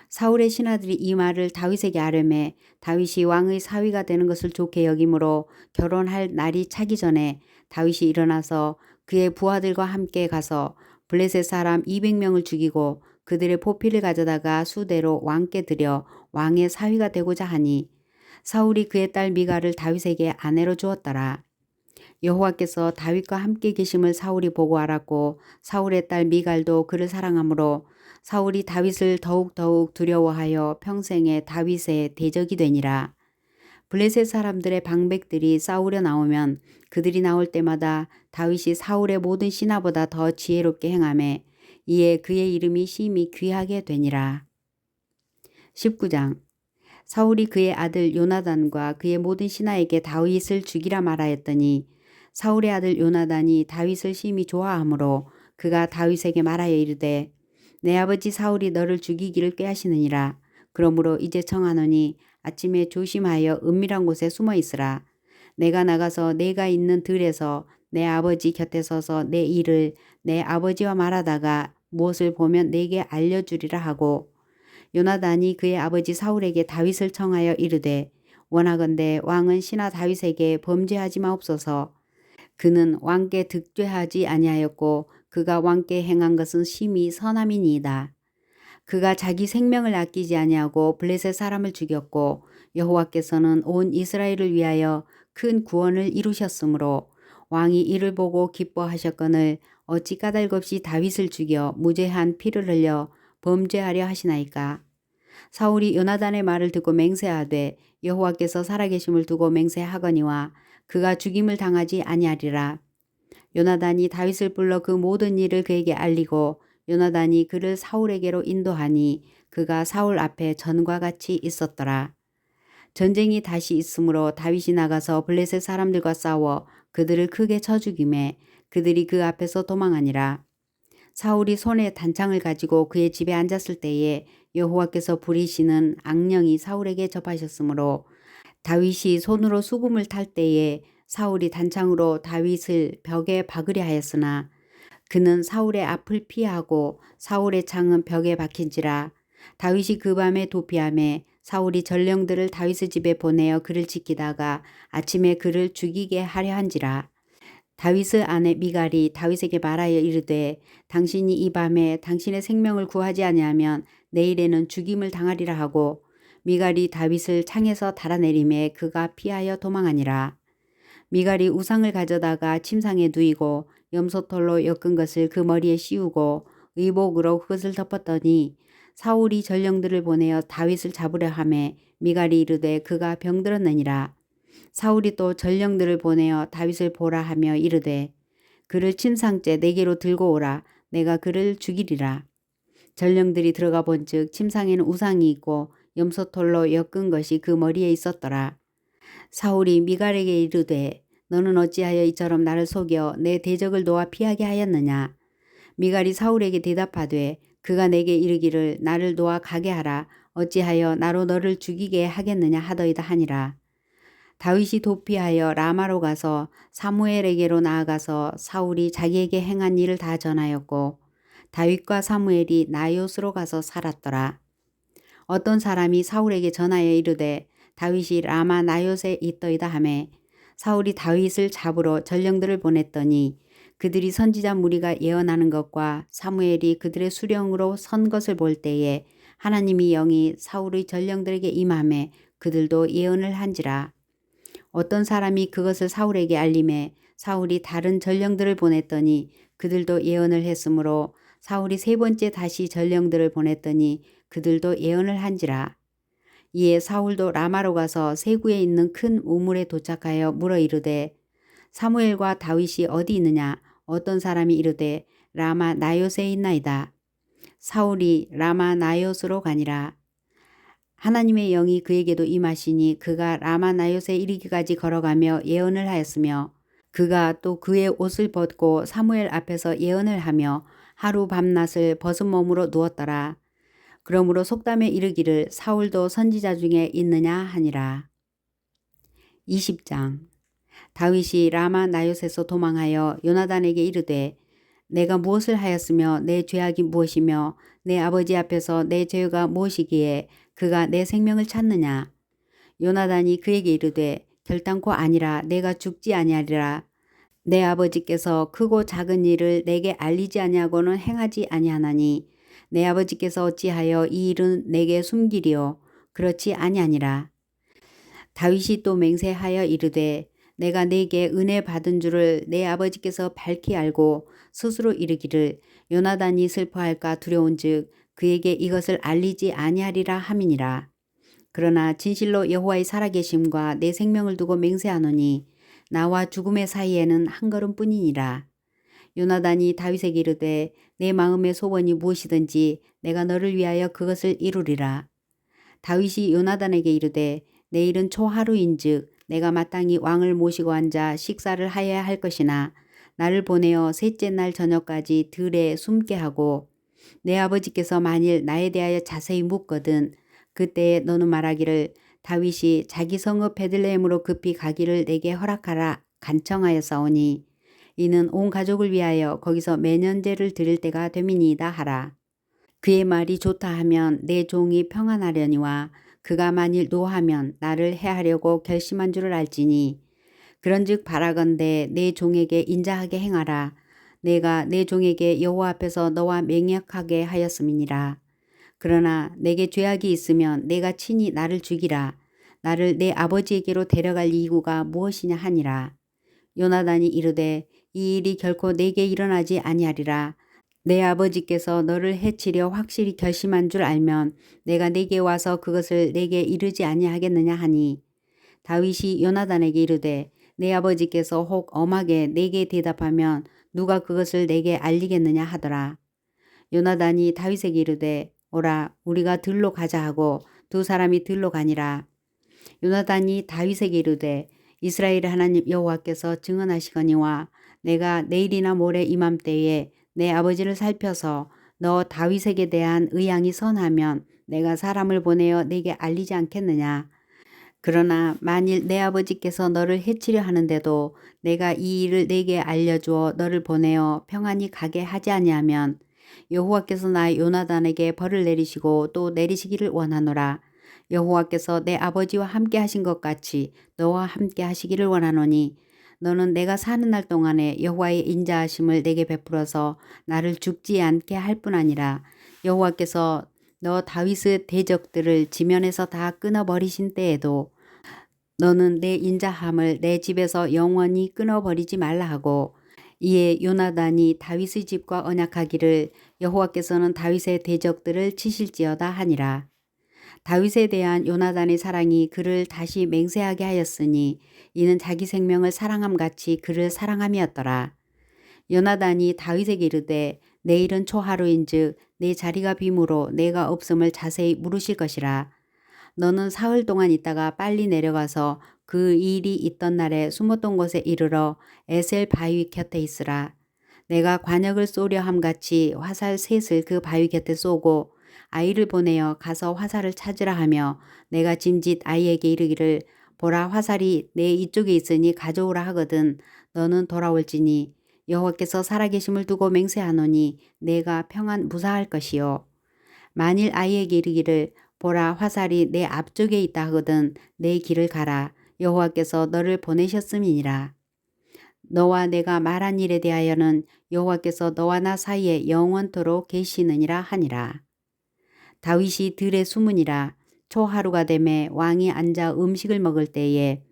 사울의 신하들이 이 말을 다윗에게 아뢰매 다윗이 왕의 사위가 되는 것을 좋게 여기므로 결혼할 날이 차기 전에 다윗이 일어나서 그의 부하들과 함께 가서 블레셋 사람 200명을 죽이고 그들의 포피를 가져다가 수대로 왕께 드려 왕의 사위가 되고자 하니 사울이 그의 딸 미갈을 다윗에게 아내로 주었더라. 여호와께서 다윗과 함께 계심을 사울이 보고 알았고 사울의 딸 미갈도 그를 사랑하므로 사울이 다윗을 더욱더욱 두려워하여 평생에 다윗의 대적이 되니라. 블레셋 사람들의 방백들이 싸우려 나오면 그들이 나올 때마다 다윗이 사울의 모든 신하보다 더 지혜롭게 행하매 이에 그의 이름이 심히 귀하게 되니라. 19장 사울이 그의 아들 요나단과 그의 모든 신하에게 다윗을 죽이라 말하였더니 사울의 아들 요나단이 다윗을 심히 좋아하므로 그가 다윗에게 말하여 이르되 내 아버지 사울이 너를 죽이기를 꾀하시느니라. 그러므로 이제 청하노니 아침에 조심하여 은밀한 곳에 숨어 있으라. 내가 나가서 내가 있는 들에서 내 아버지 곁에 서서 내 일을 내 아버지와 말하다가 무엇을 보면 내게 알려주리라 하고 요나단이 그의 아버지 사울에게 다윗을 청하여 이르되 원하건대 왕은 신하 다윗에게 범죄하지 마옵소서. 그는 왕께 득죄하지 아니하였고 그가 왕께 행한 것은 심히 선함이니이다. 그가 자기 생명을 아끼지 아니하고 블레셋 사람을 죽였고 여호와께서는 온 이스라엘을 위하여 큰 구원을 이루셨으므로 왕이 이를 보고 기뻐하셨거늘 어찌 까닭없이 다윗을 죽여 무죄한 피를 흘려 범죄하려 하시나이까. 사울이 요나단의 말을 듣고 맹세하되 여호와께서 살아계심을 두고 맹세하거니와 그가 죽임을 당하지 아니하리라. 요나단이 다윗을 불러 그 모든 일을 그에게 알리고 요나단이 그를 사울에게로 인도하니 그가 사울 앞에 전과 같이 있었더라. 전쟁이 다시 있으므로 다윗이 나가서 블레셋 사람들과 싸워 그들을 크게 쳐 죽이매 그들이 그 앞에서 도망하니라. 사울이 손에 단창을 가지고 그의 집에 앉았을 때에 여호와께서 부리시는 악령이 사울에게 접하셨으므로 다윗이 손으로 수금을 탈 때에 사울이 단창으로 다윗을 벽에 박으려 하였으나 그는 사울의 앞을 피하고 사울의 창은 벽에 박힌지라. 다윗이 그 밤에 도피하매 사울이 전령들을 다윗의 집에 보내어 그를 지키다가 아침에 그를 죽이게 하려 한지라. 다윗의 아내 미갈이 다윗에게 말하여 이르되 당신이 이 밤에 당신의 생명을 구하지 아니하면 내일에는 죽임을 당하리라 하고 미갈이 다윗을 창에서 달아내림에 그가 피하여 도망하니라. 미갈이 우상을 가져다가 침상에 누이고 염소털로 엮은 것을 그 머리에 씌우고 의복으로 그것을 덮었더니 사울이 전령들을 보내어 다윗을 잡으려 하매 미갈이 이르되 그가 병들었느니라. 사울이 또 전령들을 보내어 다윗을 보라 하며 이르되 그를 침상째 내게로 들고 오라. 내가 그를 죽이리라. 전령들이 들어가 본즉 침상에는 우상이 있고 염소털로 엮은 것이 그 머리에 있었더라. 사울이 미갈에게 이르되 너는 어찌하여 이처럼 나를 속여 내 대적을 놓아 피하게 하였느냐. 미갈이 사울에게 대답하되 그가 내게 이르기를 나를 놓아 가게 하라. 어찌하여 나로 너를 죽이게 하겠느냐 하더이다 하니라. 다윗이 도피하여 라마로 가서 사무엘에게로 나아가서 사울이 자기에게 행한 일을 다 전하였고 다윗과 사무엘이 나요스로 가서 살았더라. 어떤 사람이 사울에게 전하여 이르되 다윗이 라마 나요스에 있더이다 하매 사울이 다윗을 잡으러 전령들을 보냈더니 그들이 선지자 무리가 예언하는 것과 사무엘이 그들의 수령으로 선 것을 볼 때에 하나님이 영이 사울의 전령들에게 임하매 그들도 예언을 한지라. 어떤 사람이 그것을 사울에게 알림해 사울이 다른 전령들을 보냈더니 그들도 예언을 했으므로 사울이 세 번째 다시 전령들을 보냈더니 그들도 예언을 한지라. 이에 사울도 라마로 가서 세구에 있는 큰 우물에 도착하여 물어 이르되 사무엘과 다윗이 어디 있느냐. 어떤 사람이 이르되 라마 나요스에 있나이다. 사울이 라마 나요스로 가니라. 하나님의 영이 그에게도 임하시니 그가 라마 나요스에 이르기까지 걸어가며 예언을 하였으며 그가 또 그의 옷을 벗고 사무엘 앞에서 예언을 하며 하루 밤낮을 벗은 몸으로 누웠더라. 그러므로 속담에 이르기를 사울도 선지자 중에 있느냐 하니라. 20장. 다윗이 라마 나요스에서 도망하여 요나단에게 이르되 내가 무엇을 하였으며 내 죄악이 무엇이며 내 아버지 앞에서 내 죄가 무엇이기에 그가 내 생명을 찾느냐. 요나단이 그에게 이르되 결단코 아니라 내가 죽지 아니하리라. 내 아버지께서 크고 작은 일을 내게 알리지 아니하고는 행하지 아니하나니 내 아버지께서 어찌하여 이 일은 내게 숨기리요. 그렇지 아니하니라. 다윗이 또 맹세하여 이르되 내가 네게 은혜 받은 줄을 내 아버지께서 밝히 알고 스스로 이르기를 요나단이 슬퍼할까 두려운즉 그에게 이것을 알리지 아니하리라 함이니라. 그러나 진실로 여호와의 살아계심과 내 생명을 두고 맹세하노니 나와 죽음의 사이에는 한 걸음뿐이니라. 요나단이 다윗에게 이르되 내 마음의 소원이 무엇이든지 내가 너를 위하여 그것을 이루리라. 다윗이 요나단에게 이르되 내일은 초하루인즉 내가 마땅히 왕을 모시고 앉아 식사를 하여야 할 것이나 나를 보내어 셋째 날 저녁까지 들에 숨게 하고 내 아버지께서 만일 나에 대하여 자세히 묻거든 그때에 너는 말하기를 다윗이 자기 성읍 베들레헴으로 급히 가기를 내게 허락하라 간청하였사오니 이는 온 가족을 위하여 거기서 매년제를 드릴 때가 됨이니이다 하라. 그의 말이 좋다 하면 내 종이 평안하려니와 그가 만일 노하면 나를 해하려고 결심한 줄을 알지니 그런즉 바라건대 내 종에게 인자하게 행하라. 내가 내 종에게 여호와 앞에서 너와 맹약하게 하였음이니라. 그러나 내게 죄악이 있으면 내가 친히 나를 죽이라. 나를 내 아버지에게로 데려갈 이유가 무엇이냐 하니라. 요나단이 이르되 이 일이 결코 내게 일어나지 아니하리라. 내 아버지께서 너를 해치려 확실히 결심한 줄 알면 내가 내게 와서 그것을 내게 이르지 아니하겠느냐 하니 다윗이 요나단에게 이르되 내 아버지께서 혹 엄하게 내게 대답하면 누가 그것을 내게 알리겠느냐 하더라. 요나단이 다윗에게 이르되 오라 우리가 들로 가자 하고 두 사람이 들로 가니라. 요나단이 다윗에게 이르되 이스라엘의 하나님 여호와께서 증언하시거니와 내가 내일이나 모레 이맘때에 내 아버지를 살펴서 너 다윗에게 대한 의향이 선하면 내가 사람을 보내어 내게 알리지 않겠느냐. 그러나 만일 내 아버지께서 너를 해치려 하는데도 내가 이 일을 내게 알려주어 너를 보내어 평안히 가게 하지 아니하면 여호와께서 나 요나단에게 벌을 내리시고 또 내리시기를 원하노라. 여호와께서 내 아버지와 함께 하신 것 같이 너와 함께 하시기를 원하노니 너는 내가 사는 날 동안에 여호와의 인자하심을 내게 베풀어서 나를 죽지 않게 할 뿐 아니라 여호와께서 너 다윗의 대적들을 지면에서 다 끊어버리신 때에도 너는 내 인자함을 내 집에서 영원히 끊어버리지 말라 하고 이에 요나단이 다윗의 집과 언약하기를 여호와께서는 다윗의 대적들을 치실지어다 하니라. 다윗에 대한 요나단의 사랑이 그를 다시 맹세하게 하였으니 이는 자기 생명을 사랑함 같이 그를 사랑함이었더라. 요나단이 다윗에게 이르되 내일은 초하루인즉 내 자리가 빔으로 내가 없음을 자세히 물으실 것이라. 너는 사흘 동안 있다가 빨리 내려가서 그 일이 있던 날에 숨었던 곳에 이르러 에셀 바위 곁에 있으라. 내가 관역을 쏘려 함같이 화살 셋을 그 바위 곁에 쏘고 아이를 보내어 가서 화살을 찾으라 하며 내가 짐짓 아이에게 이르기를 보라 화살이 내 이쪽에 있으니 가져오라 하거든 너는 돌아올지니 여호와께서 살아계심을 두고 맹세하노니 내가 평안 무사할 것이요. 만일 아이에게 이르기를 보라 화살이 내 앞쪽에 있다 하거든 내 길을 가라 여호와께서 너를 보내셨음이니라. 너와 내가 말한 일에 대하여는 여호와께서 너와 나 사이에 영원토록 계시느니라 하니라. 다윗이 들에 숨으니라. 초하루가 되매 왕이 앉아 음식을 먹을 때에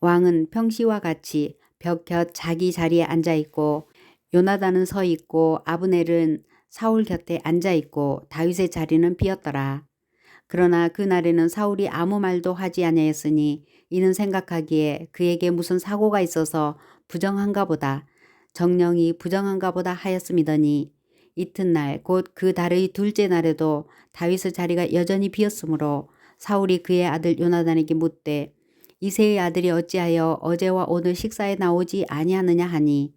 왕은 평시와 같이 벽곁 자기 자리에 앉아 있고 요나단은 서 있고 아브넬은 사울 곁에 앉아 있고 다윗의 자리는 비었더라. 그러나 그날에는 사울이 아무 말도 하지 아니하였으니 이는 생각하기에 그에게 무슨 사고가 있어서 부정한가 보다 정령이 부정한가 보다 하였음이더니 이튿날 곧 그 달의 둘째 날에도 다윗의 자리가 여전히 비었으므로 사울이 그의 아들 요나단에게 묻되 이새의 아들이 어찌하여 어제와 오늘 식사에 나오지 아니하느냐 하니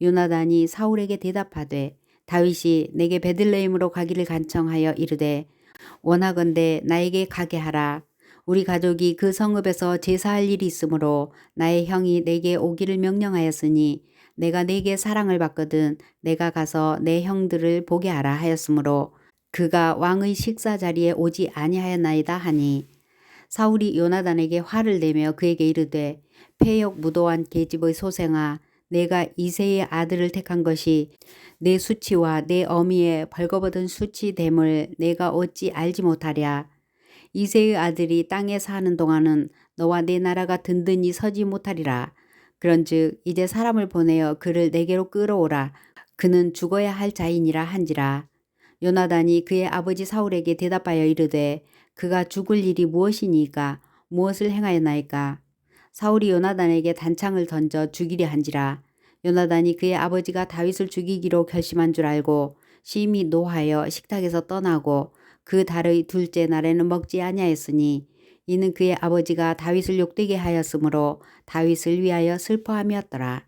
요나단이 사울에게 대답하되 다윗이 내게 베들레헴으로 가기를 간청하여 이르되 원하건대 나에게 가게 하라. 우리 가족이 그 성읍에서 제사할 일이 있으므로 나의 형이 내게 오기를 명령하였으니 내가 내게 사랑을 받거든 내가 가서 내 형들을 보게 하라 하였으므로 그가 왕의 식사 자리에 오지 아니하였나이다 하니 사울이 요나단에게 화를 내며 그에게 이르되 패역 무도한 계집의 소생아 내가 이새의 아들을 택한 것이 내 수치와 내 어미의 벌거벗은 수치됨을 내가 어찌 알지 못하랴. 이새의 아들이 땅에 사는 동안은 너와 내 나라가 든든히 서지 못하리라. 그런즉 이제 사람을 보내어 그를 내게로 끌어오라. 그는 죽어야 할 자이니라 한지라. 요나단이 그의 아버지 사울에게 대답하여 이르되 그가 죽을 일이 무엇이니까 무엇을 행하였나이까. 사울이 요나단에게 단창을 던져 죽이려 한지라. 요나단이 그의 아버지가 다윗을 죽이기로 결심한 줄 알고 심히 노하여 식탁에서 떠나고 그 달의 둘째 날에는 먹지 아니하였으니 이는 그의 아버지가 다윗을 욕되게 하였으므로 다윗을 위하여 슬퍼함이었더라.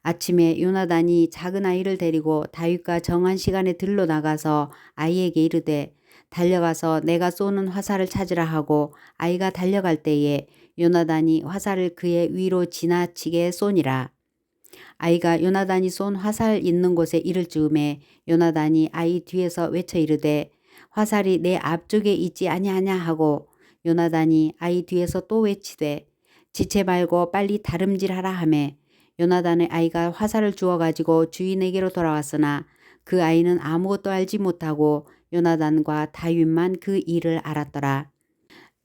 아침에 요나단이 작은 아이를 데리고 다윗과 정한 시간에 들로 나가서 아이에게 이르되 달려가서 내가 쏘는 화살을 찾으라 하고 아이가 달려갈 때에 요나단이 화살을 그의 위로 지나치게 쏘니라. 아이가 요나단이 쏜 화살 있는 곳에 이를 즈음에 요나단이 아이 뒤에서 외쳐 이르되 화살이 내 앞쪽에 있지 아니하냐 하고 요나단이 아이 뒤에서 또 외치되 지체 말고 빨리 다름질하라 하매 요나단의 아이가 화살을 주워 가지고 주인에게로 돌아왔으나 그 아이는 아무것도 알지 못하고 요나단과 다윗만 그 일을 알았더라.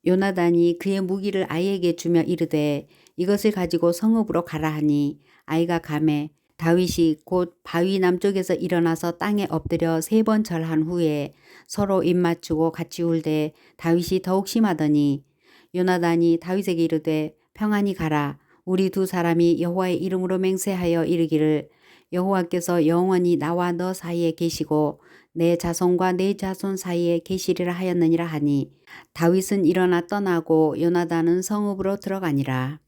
요나단이 그의 무기를 아이에게 주며 이르되 이것을 가지고 성읍으로 가라 하니 아이가 가매 다윗이 곧 바위 남쪽에서 일어나서 땅에 엎드려 3번 절한 후에 서로 입맞추고 같이 울되 다윗이 더욱 심하더니 요나단이 다윗에게 이르되 평안히 가라. 우리 두 사람이 여호와의 이름으로 맹세하여 이르기를 여호와께서 영원히 나와 너 사이에 계시고 내 자손과 내 자손 사이에 계시리라 하였느니라 하니 다윗은 일어나 떠나고 요나단은 성읍으로 들어가니라.